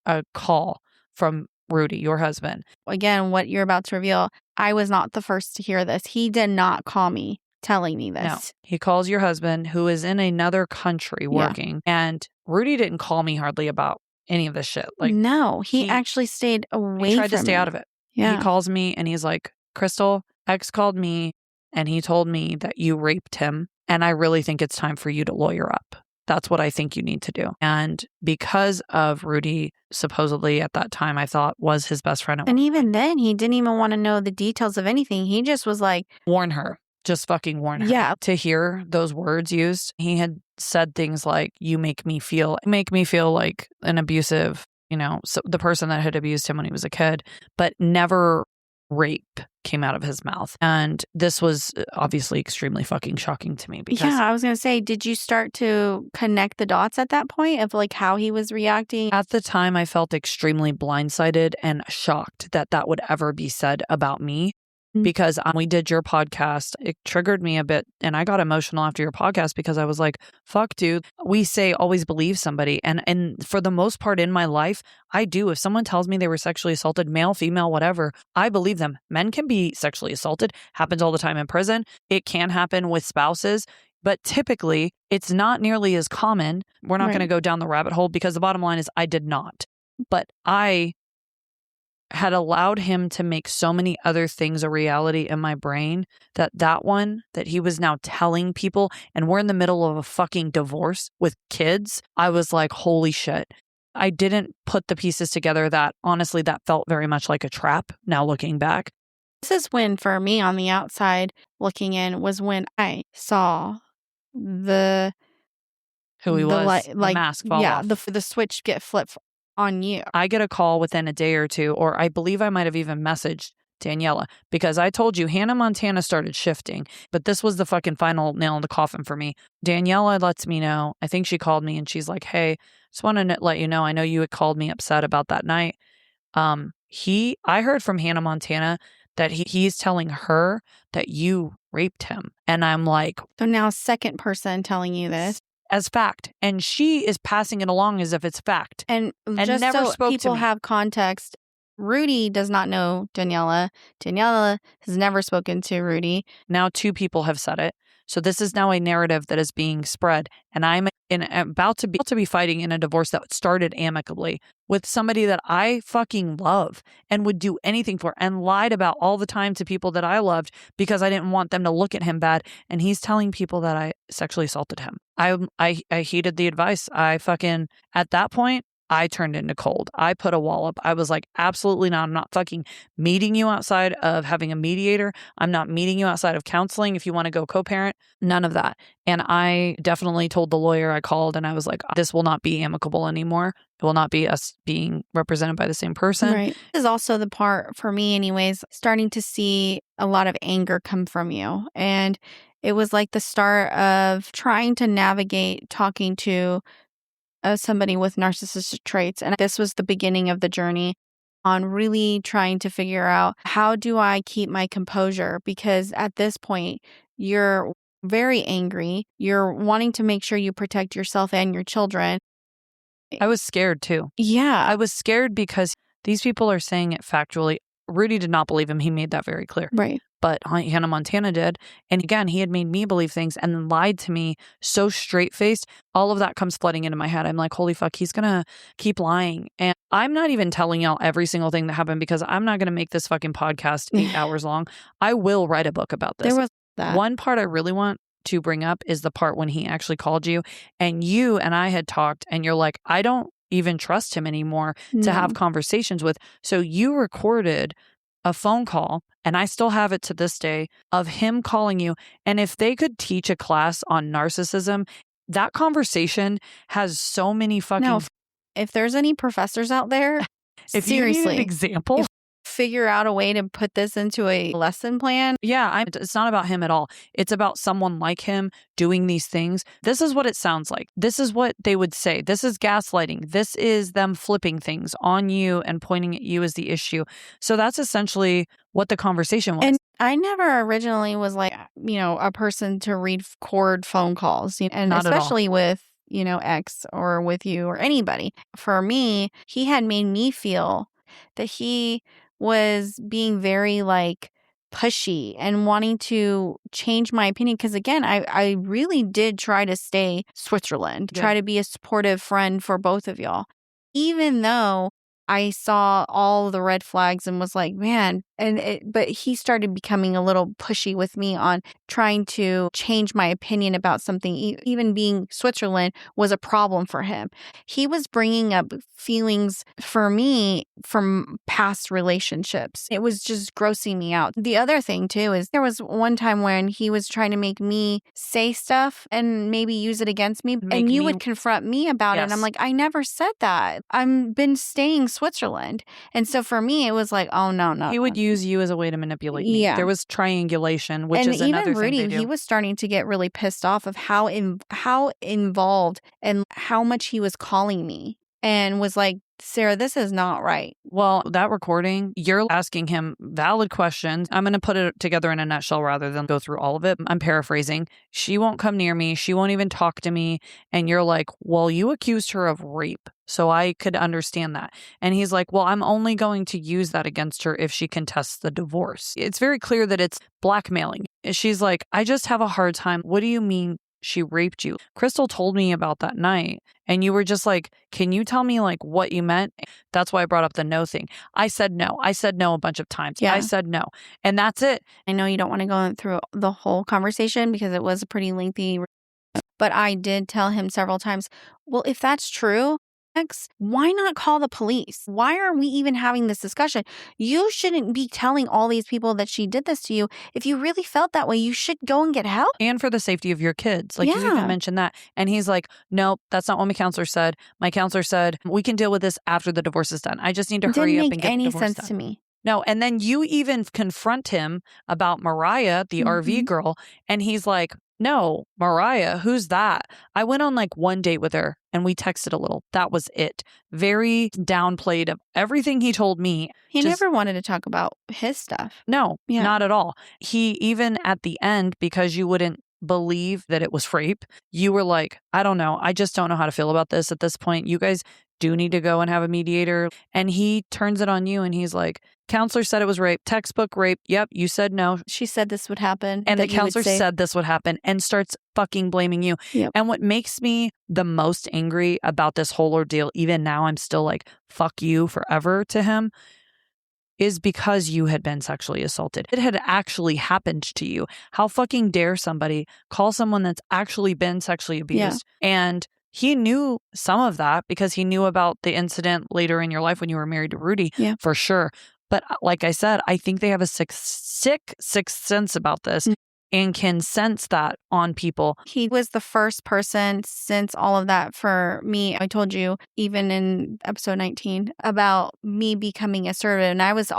a call from Rudy, your husband. Again, what you're about to reveal, I was not the first to hear this. He did not call me telling me this. No. He calls your husband, who is in another country working. Yeah. And Rudy didn't call me hardly about any of this shit. Like, no, he actually stayed away. He tried to stay out of it. Yeah. He calls me and he's like, Krystal, X called me and he told me that you raped him. And I really think it's time for you to lawyer up. That's what I think you need to do. And because of Rudy, supposedly at that time, I thought was his best friend. And even then, he didn't even want to know the details of anything. He just was like, warn her. Just fucking warn her. Yeah. To hear those words used, he had said things like, you make me feel like an abusive, so the person that had abused him when he was a kid, but never rape came out of his mouth. And this was obviously extremely fucking shocking to me. Because I was going to say, did you start to connect the dots at that point of like how he was reacting? At the time, I felt extremely blindsided and shocked that that would ever be said about me. Because we did your podcast, it triggered me a bit, and I got emotional after your podcast because I was like, fuck, dude, we say always believe somebody. And for the most part in my life, I do. If someone tells me they were sexually assaulted, male, female, whatever, I believe them. Men can be sexually assaulted, happens all the time in prison. It can happen with spouses. But typically, it's not nearly as common. We're not going to go down the rabbit hole because the bottom line is I did not. But I had allowed him to make so many other things a reality in my brain that one that he was now telling people, and we're in the middle of a fucking divorce with kids. I was like, holy shit. I didn't put the pieces together that honestly, that felt very much like a trap now looking back. This is when, for me on the outside looking in, was when I saw who he was, the mask fall off. The switch get flipped on you. I get a call within a day or two, or I believe I might have even messaged Daniela because I told you Hannah Montana started shifting, but this was the fucking final nail in the coffin for me. Daniela lets me know. I think she called me and she's like, hey, just wanted to let you know, I know you had called me upset about that night. I heard from Hannah Montana that he's telling her that you raped him. And I'm like, so now second person telling you this as fact, and she is passing it along as if it's fact, and just never so spoke people to me. Have context. Rudy does not know Daniela. Daniela has never spoken to Rudy. Now 2 people have said it, so this is now a narrative that is being spread, and I'm about to be fighting in a divorce that started amicably with somebody that I fucking love and would do anything for, and lied about all the time to people that I loved because I didn't want them to look at him bad. And he's telling people that I sexually assaulted him. I heeded the advice. At that point, I turned into cold. I put a wall up. I was like, absolutely not. I'm not fucking meeting you outside of having a mediator. I'm not meeting you outside of counseling. If you want to go co-parent, none of that. And I definitely told the lawyer I called and I was like, this will not be amicable anymore. It will not be us being represented by the same person. Right. This is also the part for me anyways, starting to see a lot of anger come from you. And it was like the start of trying to navigate talking to somebody with narcissistic traits. And this was the beginning of the journey on really trying to figure out, how do I keep my composure? Because at this point, you're very angry. You're wanting to make sure you protect yourself and your children. I was scared too. Yeah. I was scared because these people are saying it factually. Rudy did not believe him. He made that very clear. Right. But Hannah Montana did. And again, he had made me believe things and then lied to me so straight-faced. All of that comes flooding into my head. I'm like, holy fuck, he's going to keep lying. And I'm not even telling y'all every single thing that happened because I'm not going to make this fucking podcast 8 hours long. I will write a book about this. There was that. One part I really want to bring up is the part when he actually called you and you and I had talked and you're like, I don't even trust him anymore to have conversations with. So you recorded a phone call, and I still have it to this day, of him calling you. And if they could teach a class on narcissism, that conversation has so many fucking... Now, if there's any professors out there, if seriously, you need an example, figure out a way to put this into a lesson plan. Yeah, it's not about him at all. It's about someone like him doing these things. This is what it sounds like. This is what they would say. This is gaslighting. This is them flipping things on you and pointing at you as the issue. So that's essentially what the conversation was. And I never originally was like, a person to record phone calls, and Not especially with, ex or with you or anybody. For me, he had made me feel that he was being very pushy and wanting to change my opinion. Because again, I really did try to stay Switzerland, try to be a supportive friend for both of y'all. Even though I saw all the red flags and was like, man, but he started becoming a little pushy with me on trying to change my opinion about something. Even being Switzerland was a problem for him. He was bringing up feelings for me from past relationships. It was just grossing me out. The other thing too is there was one time when he was trying to make me say stuff and maybe use it against me. And you would confront me about it. And I'm like, I never said that. I've been staying Switzerland. And so for me, it was like, oh, no. He would use you as a way to manipulate me. Yeah. There was triangulation, which and is another even Rudy, thing they do. he was starting to get really pissed off of how involved and how much he was calling me and was like, Sarah, this is not right. Well, that recording, you're asking him valid questions. I'm going to put it together in a nutshell rather than go through all of it. I'm paraphrasing. She won't come near me. She won't even talk to me. And you're like, well, you accused her of rape. So I could understand that. And he's like, well, I'm only going to use that against her if she contests the divorce. It's very clear that it's blackmailing. She's like, I just have a hard time. What do you mean she raped you? Krystal told me about that night. And you were just like, can you tell me like what you meant? That's why I brought up the no thing. I said no. I said no a bunch of times. Yeah. I said no. And that's it. I know you don't want to go through the whole conversation because it was pretty lengthy, but I did tell him several times, well, if that's true, why not call the police? Why are we even having this discussion? You shouldn't be telling all these people that she did this to you. If you really felt that way, you should go and get help. And for the safety of your kids. Like, you Yeah. even mentioned that. And he's like, nope, that's not what my counselor said. My counselor said, we can deal with this after the divorce is done. I just need to hurry up and get the Didn't make any divorce sense done. to me. No, and then you even confront him about Mariah, the RV girl, and he's like, no, Mariah, who's that? I went on like one date with her and we texted a little. That was it. Very downplayed of everything he told me. He never wanted to talk about his stuff. No, Yeah. not at all. He even at the end, because you wouldn't believe that it was rape, you were like, I don't know. I just don't know how to feel about this at this point. You guys do need to go and have a mediator. And he turns it on you and he's like, counselor said it was rape, textbook rape. Yep, you said no. She said this would happen. And the that you would counselor say. said this would happen and starts fucking blaming you. Yep. And what makes me the most angry about this whole ordeal, even now I'm still like, fuck you forever to him, is because you had been sexually assaulted. It had actually happened to you. How fucking dare somebody call someone that's actually been sexually abused? And he knew some of that because he knew about the incident later in your life when you were married to Rudy, for sure. But like I said, I think they have a sick sixth sense about this and can sense that on people. He was the first person since all of that for me. I told you even in episode 19 about me becoming assertive, and I was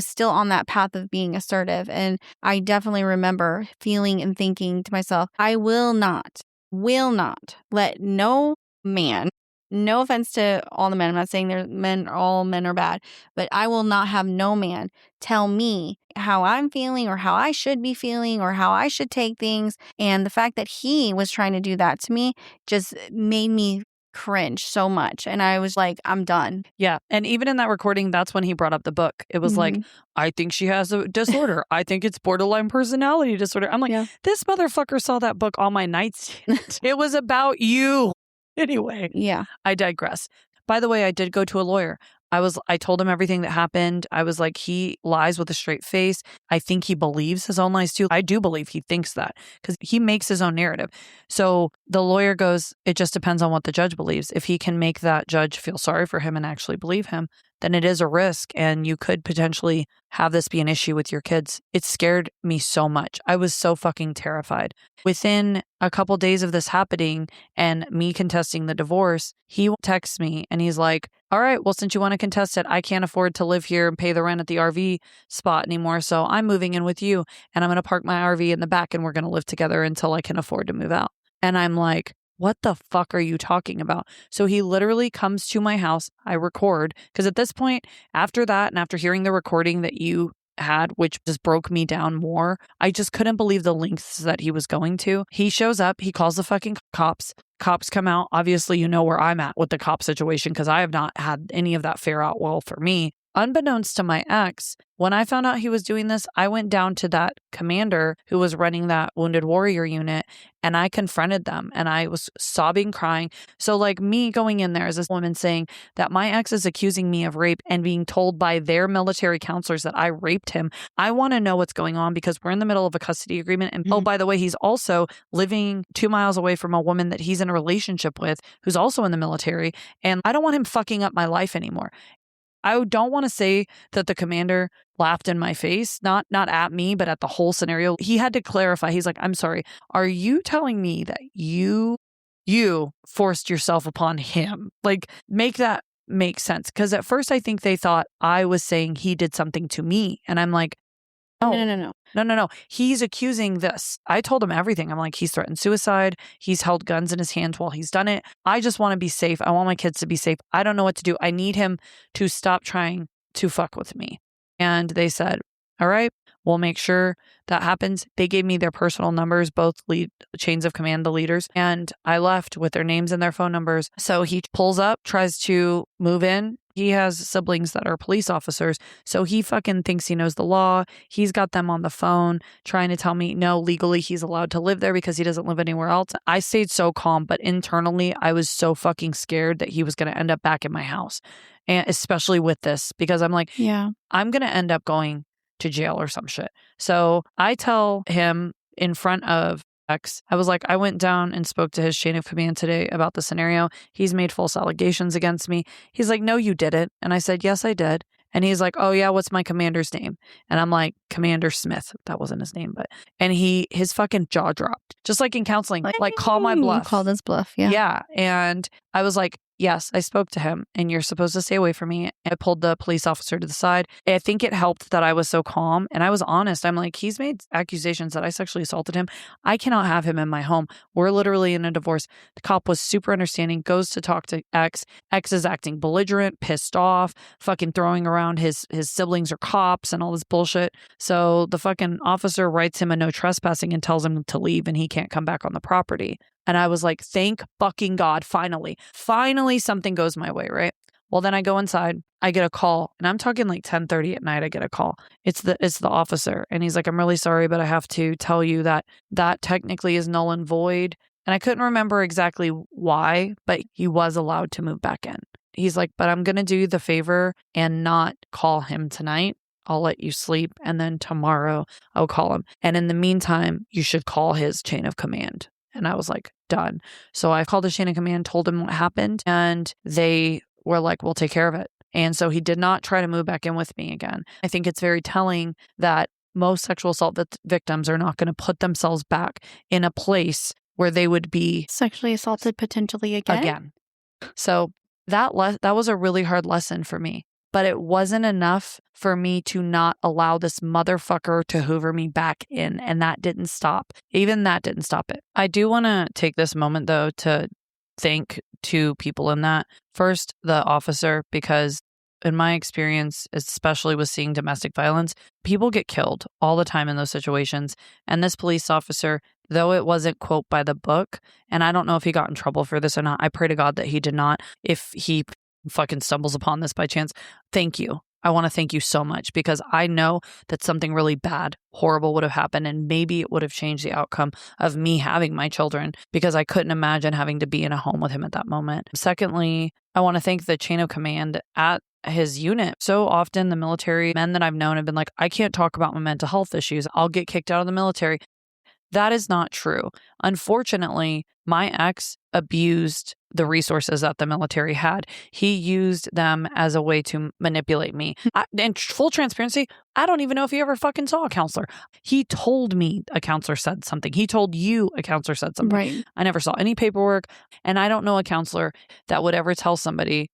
still on that path of being assertive. And I definitely remember feeling and thinking to myself, I will not let no man, no offense to all the men, I'm not saying all men are bad, but I will not have no man tell me how I'm feeling or how I should be feeling or how I should take things. And the fact that he was trying to do that to me just made me cringe so much. And I was like, I'm done. Yeah. And even in that recording, that's when he brought up the book. It was like, I think she has a disorder. I think it's borderline personality disorder. I'm like, this motherfucker saw that book on my nightstand. It was about you. Anyway, I digress. By the way, I did go to a lawyer. I told him everything that happened. I was like, he lies with a straight face. I think he believes his own lies too. I do believe he thinks that because he makes his own narrative. So the lawyer goes, it just depends on what the judge believes. If he can make that judge feel sorry for him and actually believe him, then it is a risk and you could potentially have this be an issue with your kids. It scared me so much. I was so fucking terrified. Within a couple days of this happening and me contesting the divorce, he texts me and he's like, all right, well, since you want to contest it, I can't afford to live here and pay the rent at the RV spot anymore. So I'm moving in with you and I'm going to park my RV in the back and we're going to live together until I can afford to move out. And I'm like, what the fuck are you talking about? So he literally comes to my house. I record because at this point, after that and after hearing the recording that you had, which just broke me down more, I just couldn't believe the lengths that he was going to. He shows up. He calls the fucking cops. Cops come out. Obviously, you know where I'm at with the cop situation because I have not had any of that fare out well for me. Unbeknownst to my ex, when I found out he was doing this, I went down to that commander who was running that Wounded Warrior unit and I confronted them and I was sobbing, crying. So like me going in there as this woman saying that my ex is accusing me of rape and being told by their military counselors that I raped him. I want to know what's going on because we're in the middle of a custody agreement. And oh, by the way, he's also living 2 miles away from a woman that he's in a relationship with who's also in the military. And I don't want him fucking up my life anymore. I don't want to say that the commander laughed in my face, not at me, but at the whole scenario. He had to clarify. He's like, I'm sorry. Are you telling me that you forced yourself upon him? Like, make that make sense. Because at first I think they thought I was saying he did something to me. And I'm like, no. He's accusing this. I told him everything. I'm like, he's threatened suicide. He's held guns in his hands while he's done it. I just want to be safe. I want my kids to be safe. I don't know what to do. I need him to stop trying to fuck with me. And they said, all right, we'll make sure that happens. They gave me their personal numbers, both chains of command, the leaders, and I left with their names and their phone numbers. So he pulls up, tries to move in. He has siblings that are police officers, so he fucking thinks he knows the law. He's got them on the phone trying to tell me, no, legally he's allowed to live there because he doesn't live anywhere else. I stayed so calm, but internally I was so fucking scared that he was going to end up back in my house, and especially with this, because I'm like, I'm going to end up going to jail or some shit. So I tell him in front of X, I was like, I went down and spoke to his chain of command today about the scenario. He's made false allegations against me. He's like, no, you didn't. And I said, yes, I did. And he's like, oh yeah, what's my commander's name? And I'm like, Commander Smith. That wasn't his name, and his fucking jaw dropped. Just like in counseling, like call my bluff. You called his bluff, yeah. Yeah. And I was like, yes, I spoke to him and you're supposed to stay away from me. I pulled the police officer to the side. I think it helped that I was so calm and I was honest. I'm like, he's made accusations that I sexually assaulted him. I cannot have him in my home. We're literally in a divorce. The cop was super understanding, goes to talk to X. X is acting belligerent, pissed off, fucking throwing around his siblings are cops and all this bullshit. So the fucking officer writes him a no trespassing and tells him to leave and he can't come back on the property. And I was like, thank fucking God, finally something goes my way, right? Well, then I go inside, I get a call, and I'm talking like 10:30 at night, I get a call. It's the officer, and he's like, I'm really sorry, but I have to tell you that technically is null and void. And I couldn't remember exactly why, but he was allowed to move back in. He's like, but I'm going to do you the favor and not call him tonight. I'll let you sleep, and then tomorrow I'll call him. And in the meantime, you should call his chain of command. And I was like, done. So I called the chain of command, told him what happened, and they were like, we'll take care of it. And so he did not try to move back in with me again. I think it's very telling that most sexual assault victims are not going to put themselves back in a place where they would be sexually assaulted potentially again. So that was a really hard lesson for me. But it wasn't enough for me to not allow this motherfucker to hoover me back in. And that didn't stop. Even that didn't stop it. I do want to take this moment, though, to thank two people in that. First, the officer, because in my experience, especially with seeing domestic violence, people get killed all the time in those situations. And this police officer, though it wasn't, quote, by the book, and I don't know if he got in trouble for this or not. I pray to God that he did not. If he fucking stumbles upon this by chance, thank you. I want to thank you so much because I know that something really bad, horrible would have happened and maybe it would have changed the outcome of me having my children because I couldn't imagine having to be in a home with him at that moment. Secondly, I want to thank the chain of command at his unit. So often the military men that I've known have been like, I can't talk about my mental health issues. I'll get kicked out of the military. That is not true. Unfortunately, my ex abused the resources that the military had. He used them as a way to manipulate me. In full transparency, I don't even know if he ever fucking saw a counselor. He told me a counselor said something. He told you a counselor said something. Right. I never saw any paperwork. And I don't know a counselor that would ever tell somebody,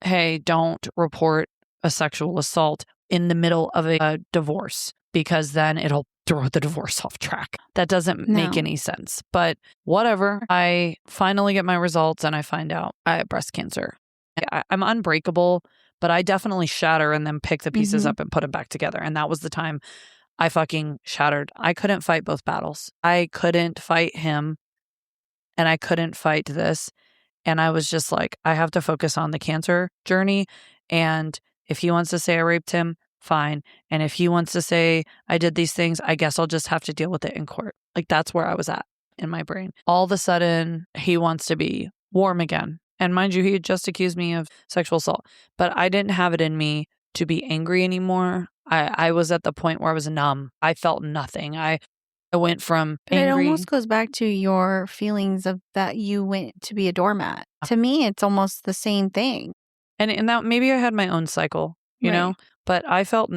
hey, don't report a sexual assault in the middle of a divorce because then it'll throw the divorce off track. That doesn't make any sense. But whatever. I finally get my results and I find out I have breast cancer. I'm unbreakable, but I definitely shatter and then pick the pieces up and put them back together. And that was the time I fucking shattered. I couldn't fight both battles. I couldn't fight him and I couldn't fight this. And I was just like, I have to focus on the cancer journey. And if he wants to say I raped him, fine. And if he wants to say I did these things, I guess I'll just have to deal with it in court. Like that's where I was at in my brain. All of a sudden, he wants to be warm again. And mind you, he had just accused me of sexual assault, but I didn't have it in me to be angry anymore. I was at the point where I was numb. I felt nothing. I went from angry. It almost goes back to your feelings of that you went to be a doormat. To me, it's almost the same thing. And that maybe I had my own cycle, you know? But I felt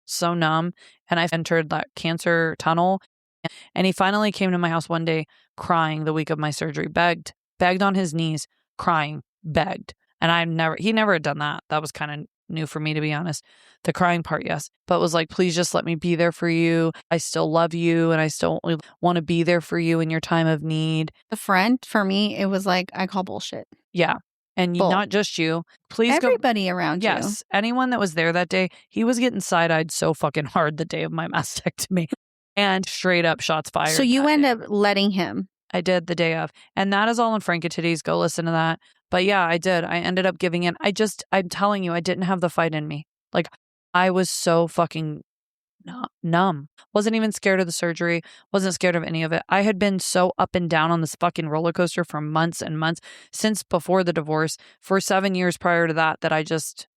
so numb and I entered that cancer tunnel. And he finally came to my house one day crying the week of my surgery, begged on his knees, crying, begged. And he never had done that. That was kind of new for me, to be honest. The crying part, yes. But was like, please just let me be there for you. I still love you and I still want to be there for you in your time of need. The friend, for me, it was like, I call bullshit. Yeah. And not just you. Please everybody around you. Yes. Anyone that was there that day, he was getting side-eyed so fucking hard the day of my mastectomy. And straight up shots fired. So you end up letting him. I did the day of. And that is all in Frankatitties. Go listen to that. But yeah, I did. I ended up giving in. I'm telling you, I didn't have the fight in me. Like, I was so fucking numb. Wasn't even scared of the surgery. Wasn't scared of any of it. I had been so up and down on this fucking roller coaster for months and months since before the divorce. For 7 years prior to that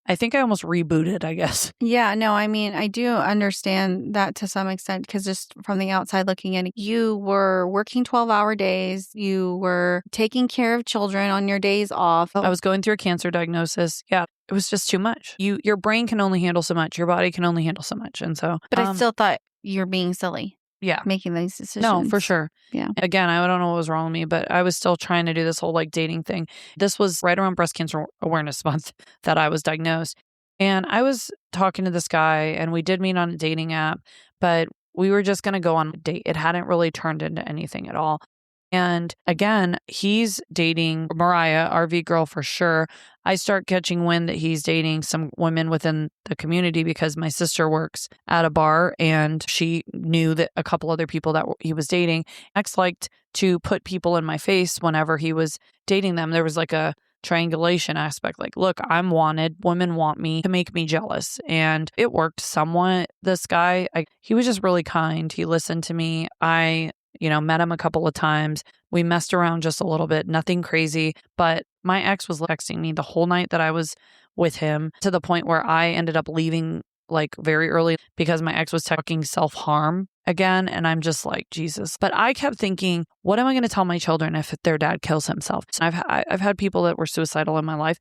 I think I almost rebooted, I guess. Yeah, no, I mean, I do understand that to some extent because just from the outside looking in, you were working 12-hour days. You were taking care of children on your days off. I was going through a cancer diagnosis. Yeah, it was just too much. Your brain can only handle so much. Your body can only handle so much. And so. But I still thought you're being silly. Yeah. Making these decisions. No, for sure. Yeah. Again, I don't know what was wrong with me, but I was still trying to do this whole like dating thing. This was right around Breast Cancer Awareness Month that I was diagnosed. And I was talking to this guy and we did meet on a dating app, but we were just going to go on a date. It hadn't really turned into anything at all. And again, he's dating Mariah, RV girl for sure. I start catching wind that he's dating some women within the community because my sister works at a bar and she knew that a couple other people that he was dating. Ex liked to put people in my face whenever he was dating them. There was like a triangulation aspect. Like, look, I'm wanted. Women want me to make me jealous. And it worked somewhat. This guy, he was just really kind. He listened to me. I met him a couple of times. We messed around just a little bit, nothing crazy. But my ex was texting me the whole night that I was with him to the point where I ended up leaving like very early because my ex was talking self-harm again. And I'm just like, Jesus. But I kept thinking, what am I going to tell my children if their dad kills himself? I've had people that were suicidal in my life.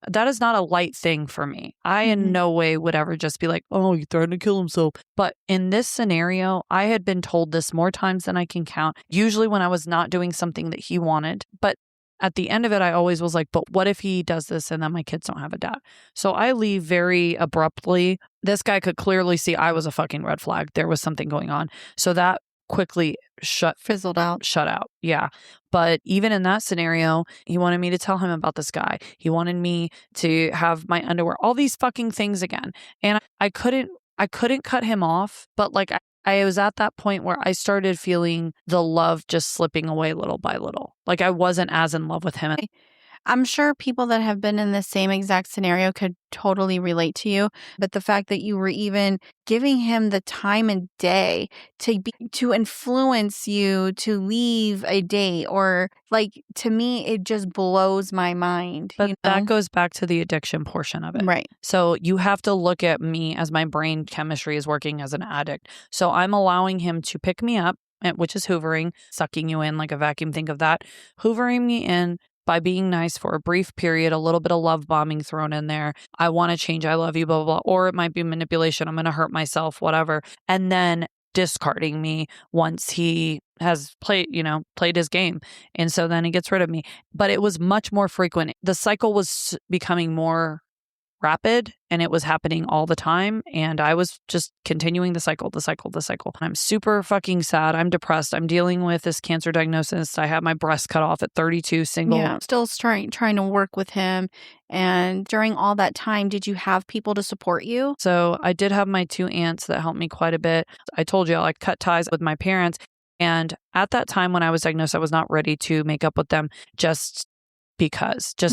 That is not a light thing for me. I in no way would ever just be like, oh, he threatened to kill himself. But in this scenario, I had been told this more times than I can count, usually when I was not doing something that he wanted. But at the end of it, I always was like, but what if he does this and then my kids don't have a dad? So I leave very abruptly. This guy could clearly see I was a fucking red flag. There was something going on. So that quickly shut out. Yeah. But even in that scenario, he wanted me to tell him about this guy. He wanted me to have my underwear, all these fucking things again. And I couldn't cut him off. But like I was at that point where I started feeling the love just slipping away little by little. Like I wasn't as in love with him. I'm sure people that have been in the same exact scenario could totally relate to you. But the fact that you were even giving him the time and day to influence you to leave a date, or like, to me, it just blows my mind. But that goes back to the addiction portion of it. Right. So you have to look at me as my brain chemistry is working as an addict. So I'm allowing him to pick me up, which is hoovering, sucking you in like a vacuum. Think of that. Hoovering me in by being nice for a brief period, a little bit of love bombing thrown in there. I want to change. I love you, blah, blah, blah. Or it might be manipulation. I'm going to hurt myself, whatever. And then discarding me once he has played his game. And so then he gets rid of me. But it was much more frequent. The cycle was becoming more rapid and it was happening all the time. And I was just continuing the cycle. I'm super fucking sad. I'm depressed. I'm dealing with this cancer diagnosis. I had my breast cut off at 32, single. Yeah, still trying to work with him. And during all that time, did you have people to support you? So I did have my 2 aunts that helped me quite a bit. I told you I cut ties with my parents. And at that time when I was diagnosed, I was not ready to make up with them just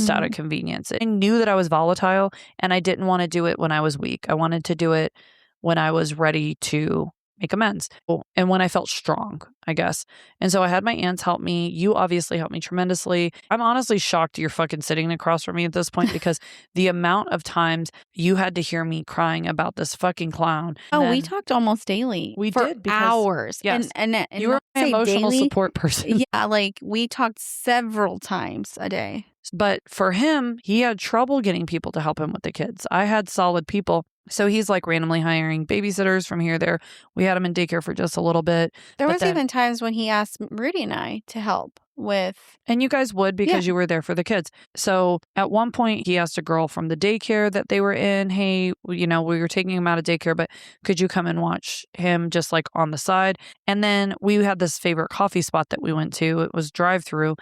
out of convenience. I knew that I was volatile and I didn't want to do it when I was weak. I wanted to do it when I was ready to make amends and when I felt strong, I guess. And so I had my aunts help me. You obviously helped me tremendously. I'm honestly shocked you're fucking sitting across from me at this point because the amount of times you had to hear me crying about this fucking clown. Oh, we talked almost daily. We for did because, hours. Yes. And you were my emotional daily support person. Yeah, like we talked several times a day. But for him, he had trouble getting people to help him with the kids. I had solid people. So he's like randomly hiring babysitters from here, there. We had him in daycare for just a little bit. There was even times when he asked Rudy and I to help with. And you guys would because you were there for the kids. So at one point, he asked a girl from the daycare that they were in, hey, we were taking him out of daycare, but could you come and watch him just like on the side? And then we had this favorite coffee spot that we went to. It was drive-through.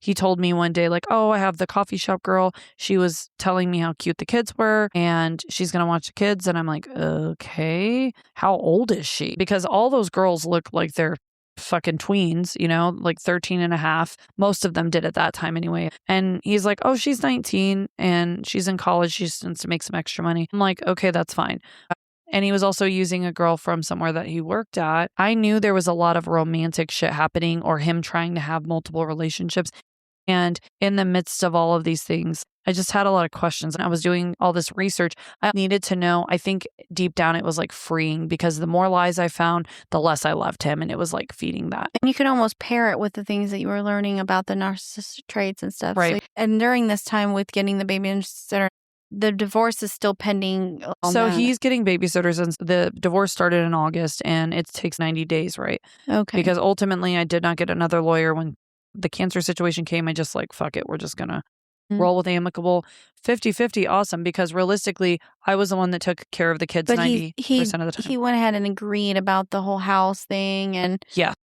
He told me one day, like, oh, I have the coffee shop girl. She was telling me how cute the kids were and she's going to watch the kids. And I'm like, okay, how old is she? Because all those girls look like they're fucking tweens, like 13 and a half. Most of them did at that time anyway. And he's like, oh, she's 19 and she's in college. She just wants to make some extra money. I'm like, okay, that's fine. And he was also using a girl from somewhere that he worked at. I knew there was a lot of romantic shit happening or him trying to have multiple relationships. And in the midst of all of these things, I just had a lot of questions. And I was doing all this research. I needed to know. I think deep down it was like freeing because the more lies I found, the less I loved him. And it was like feeding that. And you could almost pair it with the things that you were learning about the narcissistic traits and stuff. Right. So, and during this time with getting the babysitter, the divorce is still pending. So he's getting babysitters, and the divorce started in August, and it takes 90 days, right? Okay. Because ultimately, I did not get another lawyer when the cancer situation came. I just like, fuck it. We're just going to roll with amicable 50-50. Awesome. Because realistically, I was the one that took care of the kids 90% of the time. He went ahead and agreed about the whole house thing and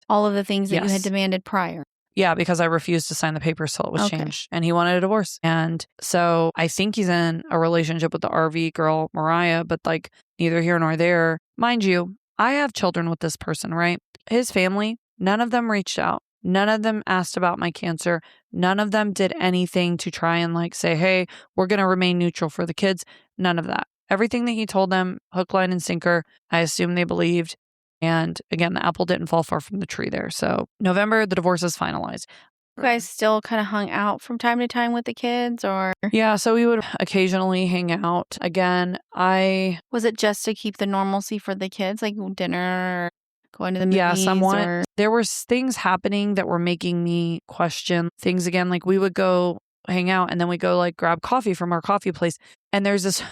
all of the things that you had demanded prior. Yeah, because I refused to sign the papers till it was changed. And he wanted a divorce. And so I think he's in a relationship with the RV girl, Mariah, but like neither here nor there. Mind you, I have children with this person, right? His family, none of them reached out. None of them asked about my cancer. None of them did anything to try and like say, hey, we're going to remain neutral for the kids. None of that. Everything that he told them, hook, line, and sinker, I assume they believed. And again, the apple didn't fall far from the tree there. So November, the divorce is finalized. You guys still kind of hung out from time to time with the kids or? Yeah, so we would occasionally hang out. Again, Was it just to keep the normalcy for the kids, like dinner? Going to the movies? Yeah, somewhat. There were things happening that were making me question things again. Like we would go hang out and then we go like grab coffee from our coffee place. And there's this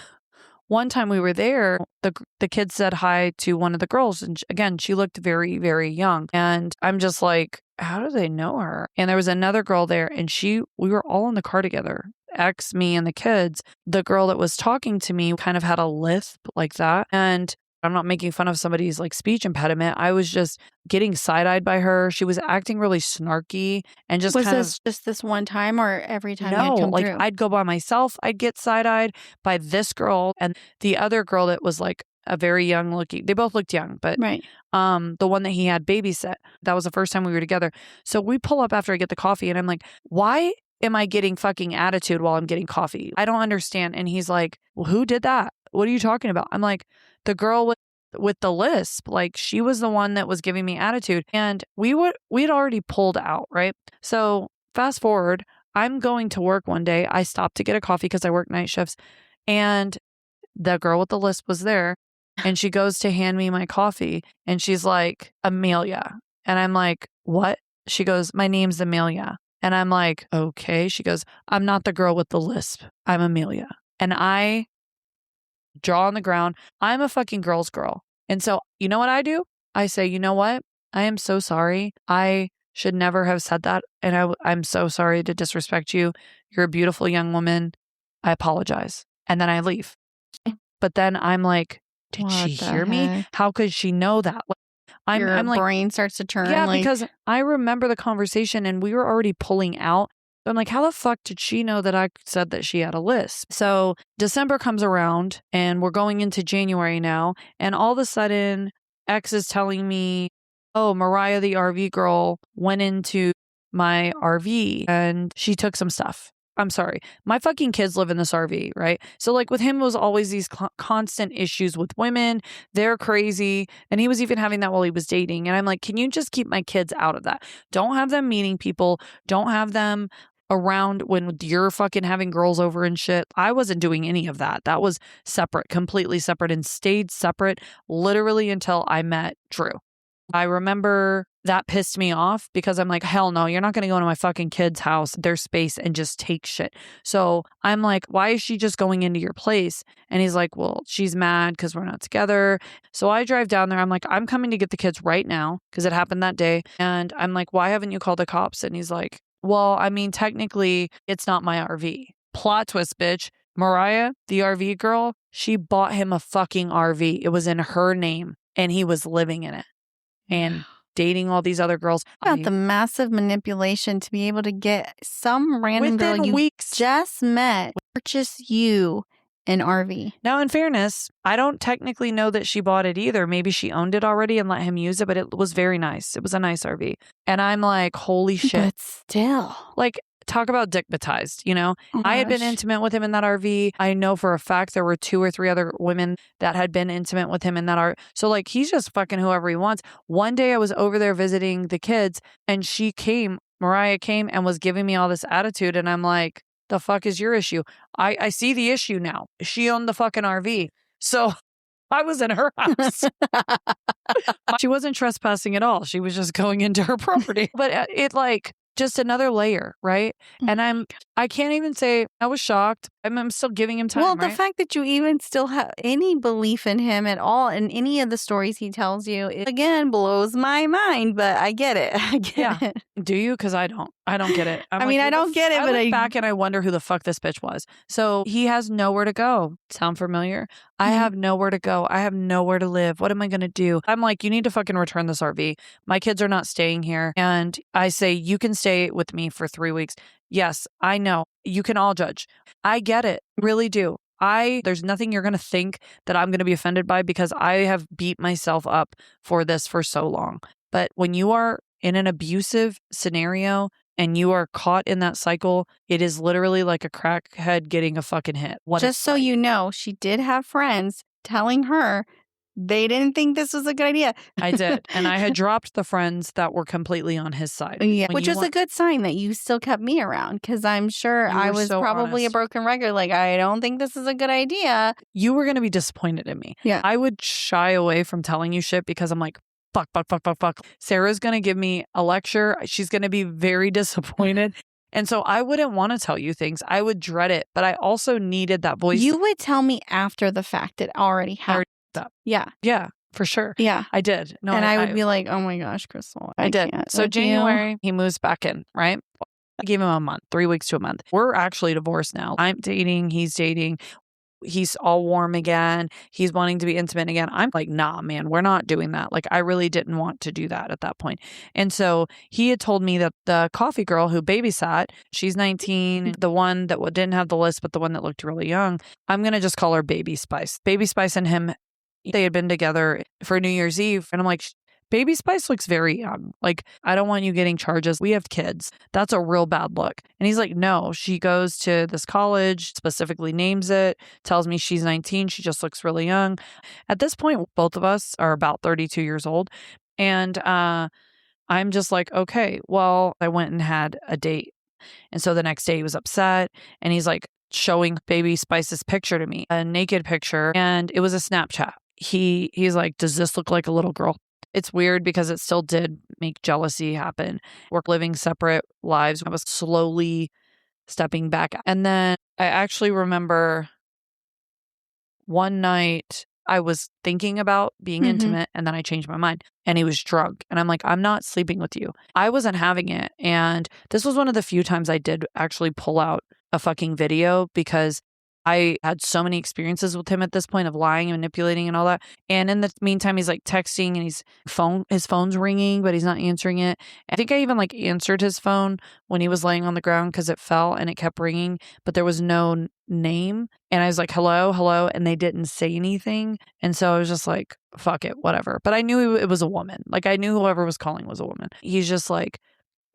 one time we were there, the kids said hi to one of the girls. And again, she looked very, very young. And I'm just like, how do they know her? And there was another girl there and we were all in the car together. X, me, and the kids. The girl that was talking to me kind of had a lisp like that. And I'm not making fun of somebody's like speech impediment. I was just getting side-eyed by her. She was acting really snarky and just just this one time or every time? No, you'd come like through? I'd go by myself. I'd get side-eyed by this girl and the other girl that was like a very young looking. They both looked young, but right. The one that he had babysat, that was the first time we were together. So we pull up after I get the coffee and I'm like, why am I getting fucking attitude while I'm getting coffee? I don't understand. And he's like, well, who did that? What are you talking about? I'm like, the girl with the lisp, like she was the one that was giving me attitude. And we'd already pulled out, right? So fast forward, I'm going to work one day. I stopped to get a coffee because I work night shifts. And the girl with the lisp was there. And she goes to hand me my coffee. And she's like, Amelia. And I'm like, what? She goes, my name's Amelia. And I'm like, okay. She goes, I'm not the girl with the lisp. I'm Amelia. And I jaw on the ground. I'm a fucking girl's girl. And so, you know what I do? I say, you know what? I am so sorry. I should never have said that. And I'm so sorry to disrespect you. You're a beautiful young woman. I apologize. And then I leave. But then I'm like, did she hear me? How could she know that? Your like, brain starts to turn. Yeah, because I remember the conversation and we were already pulling out. I'm like, how the fuck did she know that I said that she had a lisp? So December comes around and we're going into January now. And all of a sudden, X is telling me, oh, Mariah, the RV girl, went into my RV and she took some stuff. I'm sorry. My fucking kids live in this RV, right? So like with him was always these constant issues with women. They're crazy. And he was even having that while he was dating. And I'm like, can you just keep my kids out of that? Don't have them meeting people. Don't have them around when you're fucking having girls over and shit. I wasn't doing any of that. That was separate, completely separate, and stayed separate literally until I met Drew. I remember that pissed me off because I'm like, hell no, you're not going to go into my fucking kid's house, their space, and just take shit. So I'm like, why is she just going into your place? And he's like, well, she's mad because we're not together. So I drive down there. I'm like, I'm coming to get the kids right now because it happened that day. And I'm like, why haven't you called the cops? And he's like, well, I mean, technically, it's not my RV. Plot twist, bitch. Mariah, the RV girl, she bought him a fucking RV. It was in her name and he was living in it and dating all these other girls. About the massive manipulation to be able to get some random girl within you weeks. just met purchase you an RV. Now, in fairness, I don't technically know that she bought it either. Maybe she owned it already and let him use it, but it was very nice. It was a nice RV. And I'm like, holy shit. But still. Like, talk about dickmatized, you know? Oh I had been gosh. intimate with him in that RV. I know for a fact there were 2 or 3 other women that had been intimate with him in that RV. So, like, he's just fucking whoever he wants. One day I was over there visiting the kids and Mariah came and was giving me all this attitude. And I'm like, the fuck is your issue? I see the issue now. She owned the fucking RV. So I was in her house. She wasn't trespassing at all. She was just going into her property. But it like just another layer, right? And I can't even say I was shocked. I'm still giving him time. Well, the right? fact that you even still have any belief in him at all in any of the stories he tells you, it again blows my mind, but I get it. I get it. Do you? Because I don't get it. I mean, I don't get it, but look I back and I wonder who the fuck this bitch was. So he has nowhere to go. Sound familiar? I have nowhere to go. I have nowhere to live. What am I going to do? I'm like, you need to fucking return this RV. My kids are not staying here. And I say, you can stay with me for 3 weeks. Yes, I know. You can all judge. I get it. Really do. There's nothing you're going to think that I'm going to be offended by because I have beat myself up for this for so long. But when you are in an abusive scenario and you are caught in that cycle, it is literally like a crackhead getting a fucking hit. Just so you know, she did have friends telling her they didn't think this was a good idea. I did. And I had dropped the friends that were completely on his side. Yeah, which was a good sign that you still kept me around because I'm sure I was so probably honest. a broken record. Like, I don't think this is a good idea. You were going to be disappointed in me. Yeah. I would shy away from telling you shit because I'm like, fuck. Sarah's going to give me a lecture. She's going to be very disappointed. And so I wouldn't want to tell you things. I would dread it. But I also needed that voice. You would tell me after the fact it already happened. Yeah. Yeah, for sure. Yeah. I did. No, and I would be like, oh my gosh, Krystal. I did. Can't So with you. January, he moves back in, right? I gave him a month, 3 weeks to a month. We're actually divorced now. I'm dating. He's dating. He's all warm again. He's wanting to be intimate again. I'm like, nah, man, we're not doing that. Like, I really didn't want to do that at that point. And so he had told me that the coffee girl who babysat, she's 19, the one that didn't have the list, but the one that looked really young, I'm going to just call her Baby Spice. Baby Spice and him, they had been together for New Year's Eve. And I'm like, Baby Spice looks very young. Like, I don't want you getting charges. We have kids. That's a real bad look. And he's like, no, she goes to this college, specifically names it, tells me she's 19. She just looks really young. At this point, both of us are about 32 years old. And I'm just like, okay, well, I went and had a date. And so the next day he was upset and he's like showing Baby Spice's picture to me, a naked picture. And it was a Snapchat. He's like, does this look like a little girl? It's weird because it still did make jealousy happen. We're living separate lives. I was slowly stepping back. And then I actually remember one night I was thinking about being intimate and then I changed my mind and he was drunk. And I'm like, I'm not sleeping with you. I wasn't having it. And this was one of the few times I did actually pull out a fucking video because I had so many experiences with him at this point of lying and manipulating and all that. And in the meantime, he's like texting and his phone's ringing, but he's not answering it. I think I even like answered his phone when he was laying on the ground because it fell and it kept ringing, but there was no name. And I was like, hello. And they didn't say anything. And so I was just like, fuck it, whatever. But I knew it was a woman. Like I knew whoever was calling was a woman. He's just like,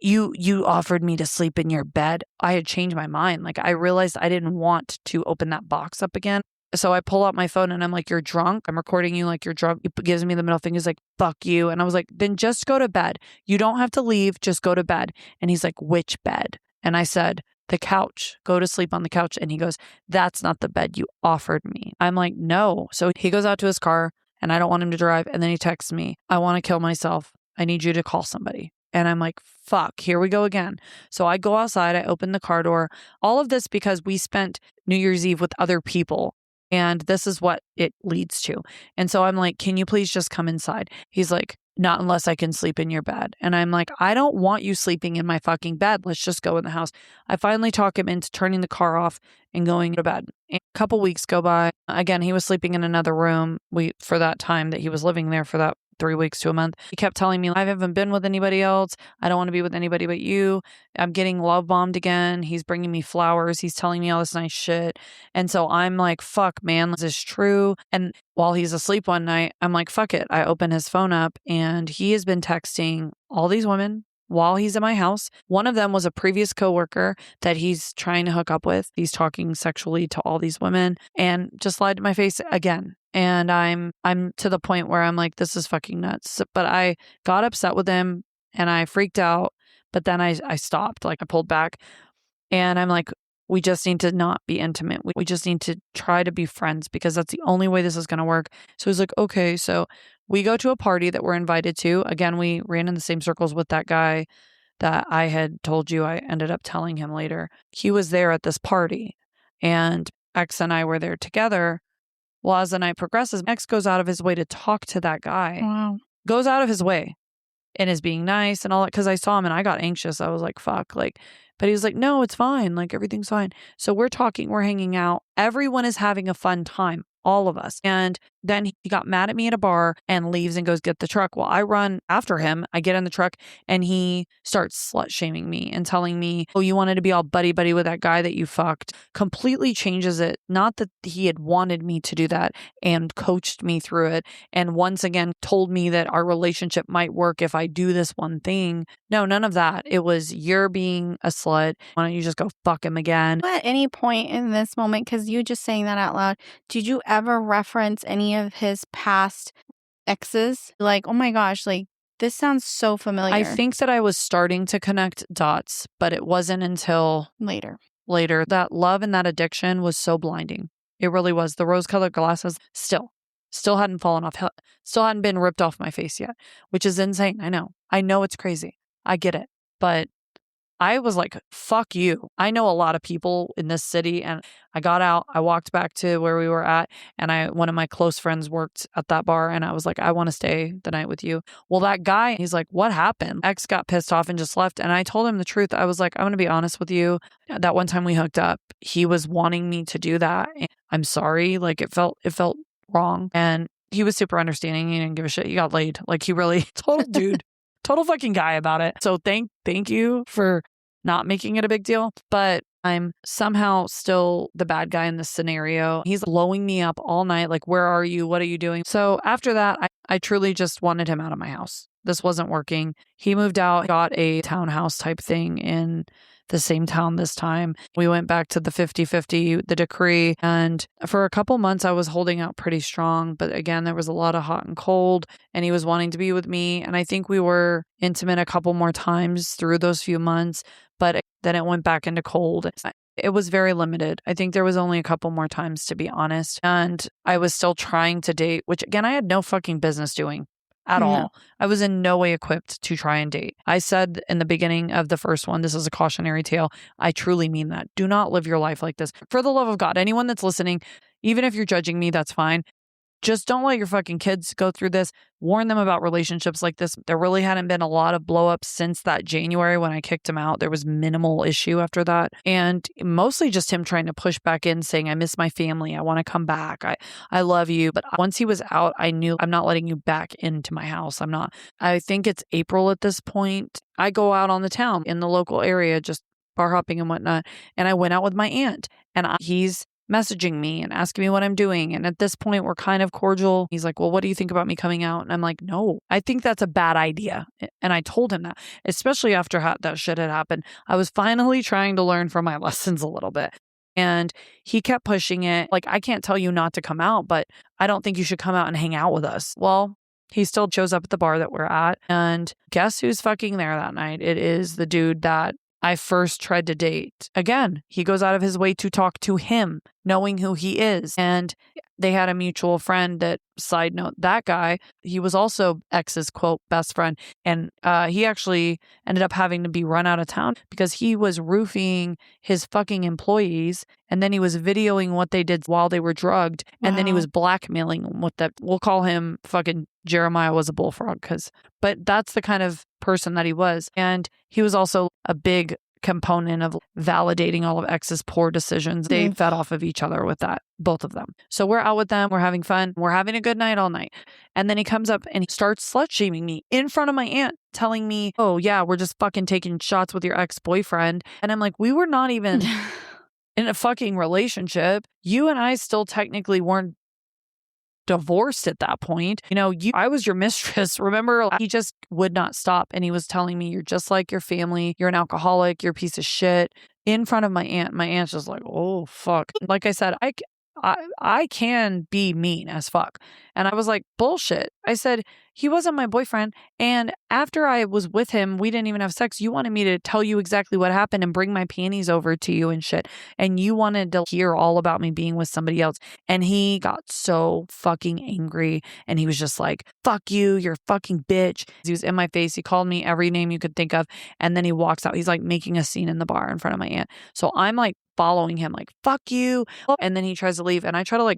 you offered me to sleep in your bed. I had changed my mind. Like I realized I didn't want to open that box up again. So I pull out my phone and I'm like, you're drunk. I'm recording you like you're drunk. He gives me the middle finger. He's like, fuck you. And I was like, then just go to bed. You don't have to leave. Just go to bed. And he's like, which bed? And I said, the couch. Go to sleep on the couch. And he goes, that's not the bed you offered me. I'm like, no. So he goes out to his car and I don't want him to drive. And then he texts me, I want to kill myself. I need you to call somebody. And I'm like, fuck, here we go again. So I go outside, I open the car door. All of this because we spent New Year's Eve with other people. And this is what it leads to. And so I'm like, can you please just come inside? He's like, not unless I can sleep in your bed. And I'm like, I don't want you sleeping in my fucking bed. Let's just go in the house. I finally talk him into turning the car off and going to bed. And a couple weeks go by. Again, he was sleeping in another room for that time that he was living there for that 3 weeks to a month. He kept telling me, I haven't been with anybody else. I don't want to be with anybody but you. I'm getting love bombed again. He's bringing me flowers. He's telling me all this nice shit. And so I'm like, fuck, man, is this true? And while he's asleep one night, I'm like, fuck it. I open his phone up and he has been texting all these women while he's in my house. One of them was a previous coworker that he's trying to hook up with. He's talking sexually to all these women and just lied to my face again. And I'm to the point where I'm like, this is fucking nuts. But I got upset with him and I freaked out. But then I stopped, like I pulled back and I'm like, we just need to not be intimate. We just need to try to be friends because that's the only way this is going to work. So he's like, okay. So we go to a party that we're invited to. Again, we ran in the same circles with that guy that I had told you. I ended up telling him later. He was there at this party and X and I were there together. Well, as the night progresses, X goes out of his way to talk to that guy. Wow. Goes out of his way and is being nice and all that. Because I saw him and I got anxious. I was like, fuck. But he was like, no, it's fine. Like, everything's fine. So we're talking, we're hanging out. Everyone is having a fun time. All of us. And then he got mad at me at a bar and leaves and goes get the truck. Well, I run after him. I get in the truck and he starts slut shaming me and telling me, oh, you wanted to be all buddy with that guy that you fucked. Completely changes it. Not that he had wanted me to do that and coached me through it. And once again, told me that our relationship might work if I do this one thing. No, none of that. It was, you're being a slut. Why don't you just go fuck him again? At any point in this moment, because you just saying that out loud, did you ever reference any of his past exes? Like, oh my gosh, like this sounds so familiar. I think that I was starting to connect dots, but it wasn't until later. That love and that addiction was so blinding. It really was. The rose-colored glasses still hadn't fallen off, still hadn't been ripped off my face yet, which is insane. I know it's crazy. I get it. But I was like, fuck you. I know a lot of people in this city. And I got out, I walked back to where we were at. And one of my close friends worked at that bar. And I was like, I want to stay the night with you. Well, that guy, he's like, what happened? X got pissed off and just left. And I told him the truth. I was like, I'm going to be honest with you. That one time we hooked up, he was wanting me to do that. And I'm sorry. Like it felt wrong. And he was super understanding. He didn't give a shit. He got laid. Like he really, total dude, total fucking guy about it. So thank you for not making it a big deal, but I'm somehow still the bad guy in this scenario. He's blowing me up all night. Like, where are you? What are you doing? So after that, I truly just wanted him out of my house. This wasn't working. He moved out, got a townhouse type thing in the same town this time. We went back to the 50-50, the decree. And for a couple months, I was holding out pretty strong. But again, there was a lot of hot and cold and he was wanting to be with me. And I think we were intimate a couple more times through those few months, but then it went back into cold. It was very limited. I think there was only a couple more times, to be honest. And I was still trying to date, which again, I had no fucking business doing. At all. I was in no way equipped to try and date. I said in the beginning of the first one, this is a cautionary tale. I truly mean that. Do not live your life like this. For the love of God, anyone that's listening, even if you're judging me, that's fine. Just don't let your fucking kids go through this. Warn them about relationships like this. There really hadn't been a lot of blow ups since that January when I kicked him out. There was minimal issue after that. And mostly just him trying to push back in saying, I miss my family. I want to come back. I love you. But once he was out, I knew I'm not letting you back into my house. I think it's April at this point. I go out on the town in the local area, just bar hopping and whatnot. And I went out with my aunt and he's messaging me and asking me what I'm doing. And at this point, we're kind of cordial. He's like, well, what do you think about me coming out? And I'm like, no, I think that's a bad idea. And I told him that, especially after that shit had happened. I was finally trying to learn from my lessons a little bit. And he kept pushing it. Like, I can't tell you not to come out, but I don't think you should come out and hang out with us. Well, he still shows up at the bar that we're at. And guess who's fucking there that night? It is the dude that I first tried to date. Again, he goes out of his way to talk to him, knowing who he is. And they had a mutual friend that, side note, that guy, he was also ex's quote best friend. And he actually ended up having to be run out of town because he was roofing his fucking employees. And then he was videoing what they did while they were drugged. And then he was blackmailing them with that. We'll call him fucking Jeremiah was a bullfrog but that's the kind of person that he was. And he was also a big component of validating all of X's poor decisions. They fed off of each other with that, both of them. So we're out with them. We're having fun. We're having a good night all night. And then he comes up and he starts slut-shaming me in front of my aunt, telling me, oh yeah, we're just fucking taking shots with your ex-boyfriend. And I'm like, we were not even in a fucking relationship. You and I still technically weren't divorced at that point. I was your mistress. Remember, he just would not stop. And he was telling me, you're just like your family. You're an alcoholic. You're a piece of shit in front of my aunt. My aunt's just like, oh, fuck. Like I said, I can be mean as fuck. And I was like, bullshit. I said, he wasn't my boyfriend. And after I was with him, we didn't even have sex. You wanted me to tell you exactly what happened and bring my panties over to you and shit. And you wanted to hear all about me being with somebody else. And he got so fucking angry. And he was just like, fuck you. You're a fucking bitch. He was in my face. He called me every name you could think of. And then he walks out. He's like making a scene in the bar in front of my aunt. So I'm like following him like, fuck you. And then he tries to leave. And I try to like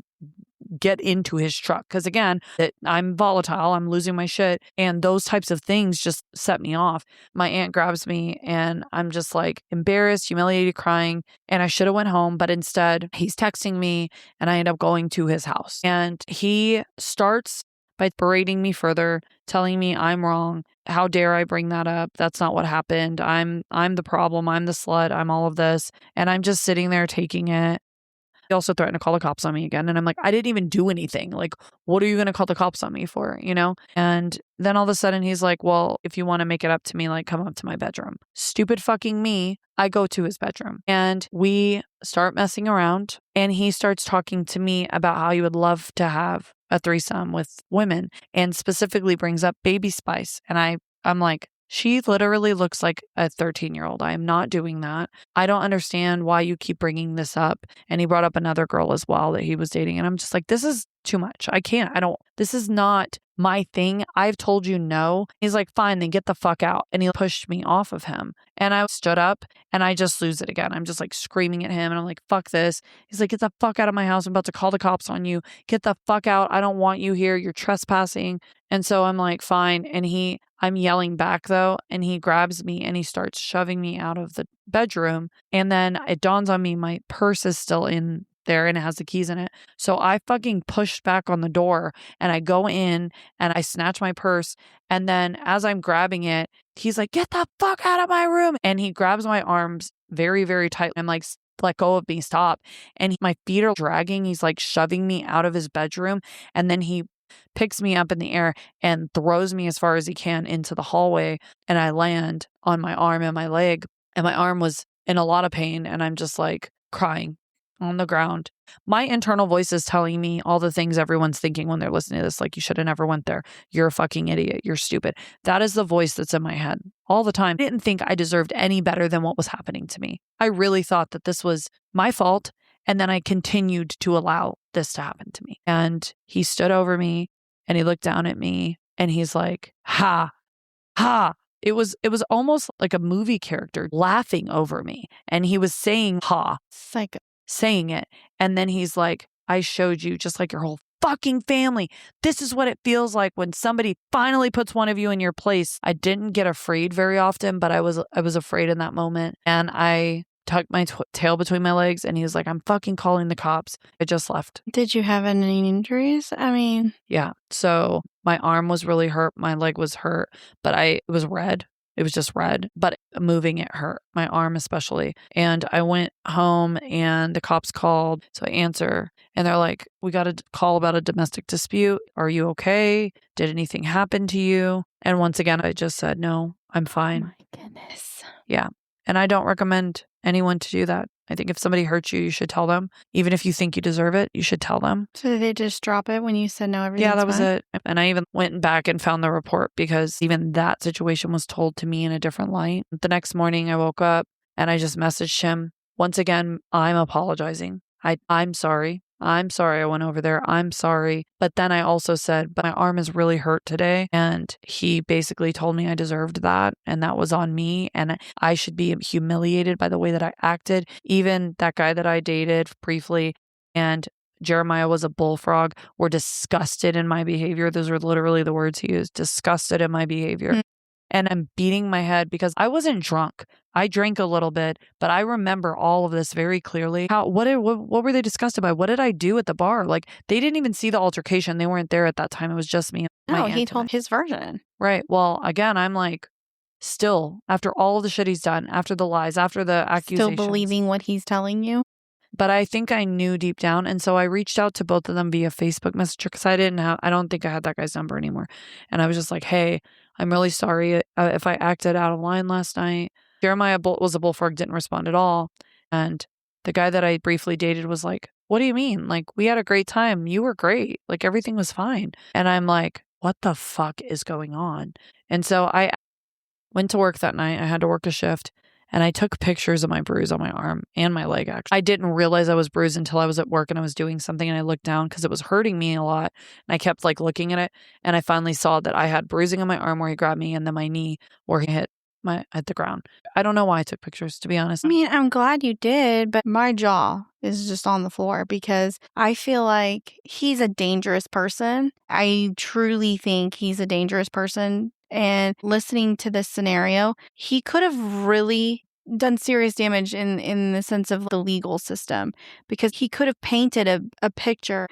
get into his truck. Because again, I'm volatile. I'm losing my shit. And those types of things just set me off. My aunt grabs me and I'm just like embarrassed, humiliated, crying. And I should have went home. But instead, he's texting me and I end up going to his house. And he starts by berating me further, telling me I'm wrong. How dare I bring that up? That's not what happened. I'm the problem. I'm the slut. I'm all of this. And I'm just sitting there taking it. He also threatened to call the cops on me again. And I'm like, I didn't even do anything. Like, what are you going to call the cops on me for? And then all of a sudden he's like, well, if you want to make it up to me, like, come up to my bedroom. Stupid fucking me. I go to his bedroom and we start messing around. And he starts talking to me about how he would love to have a threesome with women and specifically brings up Baby Spice. And I'm like, she literally looks like a 13-year-old. I am not doing that. I don't understand why you keep bringing this up. And he brought up another girl as well that he was dating. And I'm just like, this is too much. This is not my thing. I've told you no. He's like, fine, then get the fuck out. And he pushed me off of him. And I stood up and I just lose it again. I'm just like screaming at him and I'm like, fuck this. He's like, get the fuck out of my house. I'm about to call the cops on you. Get the fuck out. I don't want you here. You're trespassing. And so I'm like, fine. And I'm yelling back though. And he grabs me and he starts shoving me out of the bedroom. And then it dawns on me, my purse is still in there and it has the keys in it. So I fucking pushed back on the door and I go in and I snatch my purse. And then as I'm grabbing it, he's like, get the fuck out of my room. And he grabs my arms very, very tight. I'm like, let go of me, stop. And my feet are dragging. He's like shoving me out of his bedroom. And then he picks me up in the air and throws me as far as he can into the hallway. And I land on my arm and my leg. And my arm was in a lot of pain. And I'm just like crying on the ground. My internal voice is telling me all the things everyone's thinking when they're listening to this. Like, you should have never went there. You're a fucking idiot. You're stupid. That is the voice that's in my head all the time. I didn't think I deserved any better than what was happening to me. I really thought that this was my fault. And then I continued to allow this to happen to me. And he stood over me and he looked down at me and he's like, ha, ha. It was almost like a movie character laughing over me. And he was saying, ha. Psycho. Saying it. And then he's like, I showed you, just like your whole fucking family. This is what it feels like when somebody finally puts one of you in your place. I didn't get afraid very often, but I was afraid in that moment. And I tucked my tail between my legs and he was like, I'm fucking calling the cops. I just left. Did you have any injuries? I mean, yeah. So my arm was really hurt. My leg was hurt, but it was red. It was just red, but moving it hurt, my arm especially. And I went home and the cops called. So I answer and they're like, we got a call about a domestic dispute. Are you okay? Did anything happen to you? And once again, I just said, no, I'm fine. Oh my goodness. Yeah. And I don't recommend anyone to do that. I think if somebody hurts you, you should tell them. Even if you think you deserve it, you should tell them. So did they just drop it when you said no, everything's Yeah, that was fine? it. And I even went back and found the report because even that situation was told to me in a different light. The next morning I woke up and I just messaged him. Once again, I'm apologizing. I'm sorry. I'm sorry I went over there. I'm sorry. But then I also said, but my arm is really hurt today. And he basically told me I deserved that. And that was on me. And I should be humiliated by the way that I acted. Even that guy that I dated briefly and Jeremiah was a bullfrog, were disgusted in my behavior. Those were literally the words he used, disgusted in my behavior. And I'm beating my head because I wasn't drunk. I drank a little bit, but I remember all of this very clearly. What were they disgusted by? What did I do at the bar? Like, they didn't even see the altercation. They weren't there at that time. It was just me. No, he told his version. Right. Well, again, I'm like, still, after all of the shit he's done, after the lies, after the accusations. Still believing what he's telling you? But I think I knew deep down. And so I reached out to both of them via Facebook Messenger because I don't think I had that guy's number anymore. And I was just like, hey, I'm really sorry if I acted out of line last night. Jeremiah was a bullfrog, didn't respond at all. And the guy that I briefly dated was like, what do you mean? Like, we had a great time. You were great. Like, everything was fine. And I'm like, what the fuck is going on? And so I went to work that night. I had to work a shift. And I took pictures of my bruise on my arm and my leg, actually. I didn't realize I was bruised until I was at work and I was doing something and I looked down because it was hurting me a lot. And I kept like looking at it. And I finally saw that I had bruising on my arm where he grabbed me and then my knee where he hit the ground. I don't know why I took pictures, to be honest. I mean, I'm glad you did, but my jaw is just on the floor because I feel like he's a dangerous person. I truly think he's a dangerous person. And listening to this scenario, he could have really done serious damage in the sense of the legal system because he could have painted a picture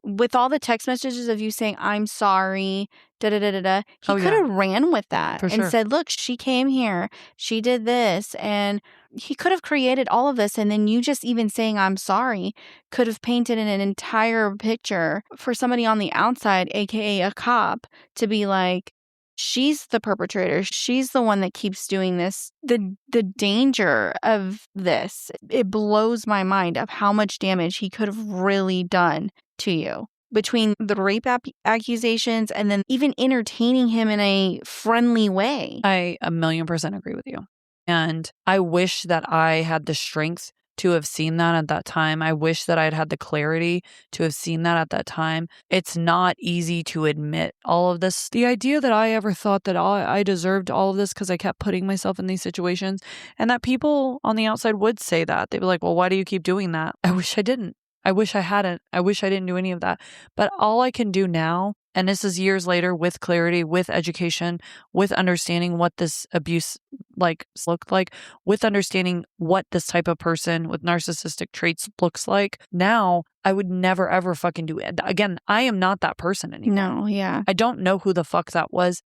with all the text messages of you saying, I'm sorry, da-da-da-da-da. He could have ran with that and said, look, she came here, she did this. And he could have created all of this. And then you just even saying, I'm sorry, could have painted in an entire picture for somebody on the outside, AKA a cop, to be like, she's the perpetrator. She's the one that keeps doing this. The danger of this, it blows my mind of how much damage he could have really done to you between the rape accusations and then even entertaining him in a friendly way. I 1,000,000% agree with you. And I wish that I had the strength to have seen that at that time. I wish that I'd had the clarity to have seen that at that time. It's not easy to admit all of this. The idea that I ever thought that I deserved all of this because I kept putting myself in these situations and that people on the outside would say that. They'd be like, well, why do you keep doing that? I wish I didn't. I wish I hadn't. I wish I didn't do any of that. But all I can do now, and this is years later with clarity, with education, with understanding what this abuse looked like, with understanding what this type of person with narcissistic traits looks like. Now, I would never, ever fucking do it. Again, I am not that person anymore. No, yeah. I don't know who the fuck that was.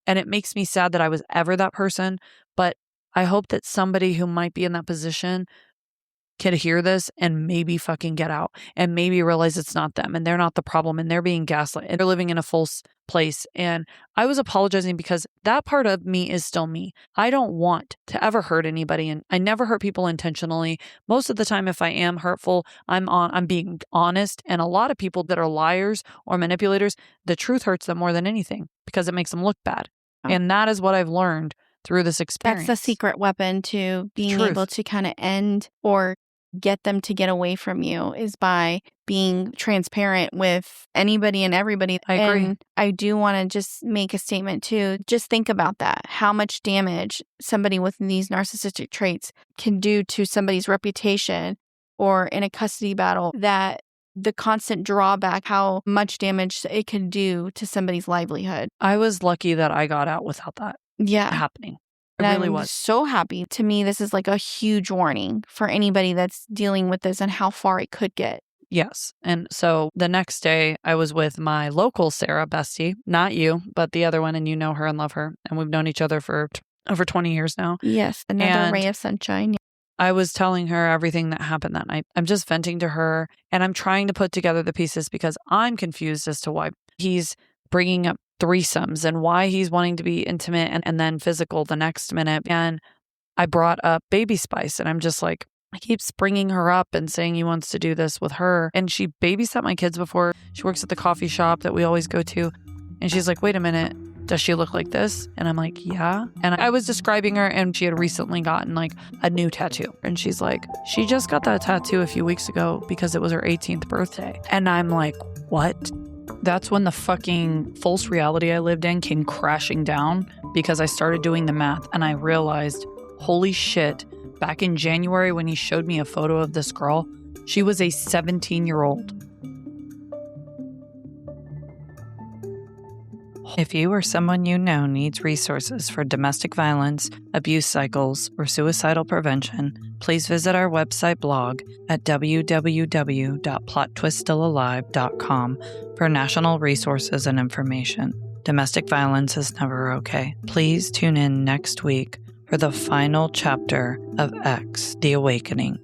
And it makes me sad that I was ever that person. But I hope that somebody who might be in that position could hear this and maybe fucking get out and maybe realize it's not them and they're not the problem and they're being gaslit and they're living in a false place. And I was apologizing because that part of me is still me. I don't want to ever hurt anybody, and I never hurt people intentionally. Most of the time, if I am hurtful, I'm being honest. And a lot of people that are liars or manipulators, the truth hurts them more than anything because it makes them look bad. Oh. And that is what I've learned through this experience. That's the secret weapon to being able to kind of end or get them to get away from you, is by being transparent with anybody and everybody. I agree. And I do want to just make a statement too. Just think about that. How much damage somebody with these narcissistic traits can do to somebody's reputation or in a custody battle, that the constant drawback, how much damage it can do to somebody's livelihood. I was lucky that I got out without that happening. I really was so happy. To me, this is like a huge warning for anybody that's dealing with this and how far it could get. Yes. And so the next day I was with my local Sarah bestie, not you, but the other one, and you know her and love her. And we've known each other for over 20 years now. Yes. Another ray of sunshine. I was telling her everything that happened that night. I'm just venting to her and I'm trying to put together the pieces because I'm confused as to why he's bringing up threesomes and why he's wanting to be intimate and then physical the next minute. And I brought up Baby Spice and I'm just like, I keep bringing her up and saying he wants to do this with her. And she babysat my kids before. She works at the coffee shop that we always go to. And she's like, wait a minute, does she look like this? And I'm like, yeah. And I was describing her, and she had recently gotten like a new tattoo. And she's like, she just got that tattoo a few weeks ago because it was her 18th birthday. And I'm like, what? That's when the fucking false reality I lived in came crashing down, because I started doing the math and I realized, holy shit, back in January when he showed me a photo of this girl, she was a 17-year-old. If you or someone you know needs resources for domestic violence, abuse cycles, or suicidal prevention, please visit our website blog at www.plottwiststillalive.com for national resources and information. Domestic violence is never okay. Please tune in next week for the final chapter of X, The Awakening.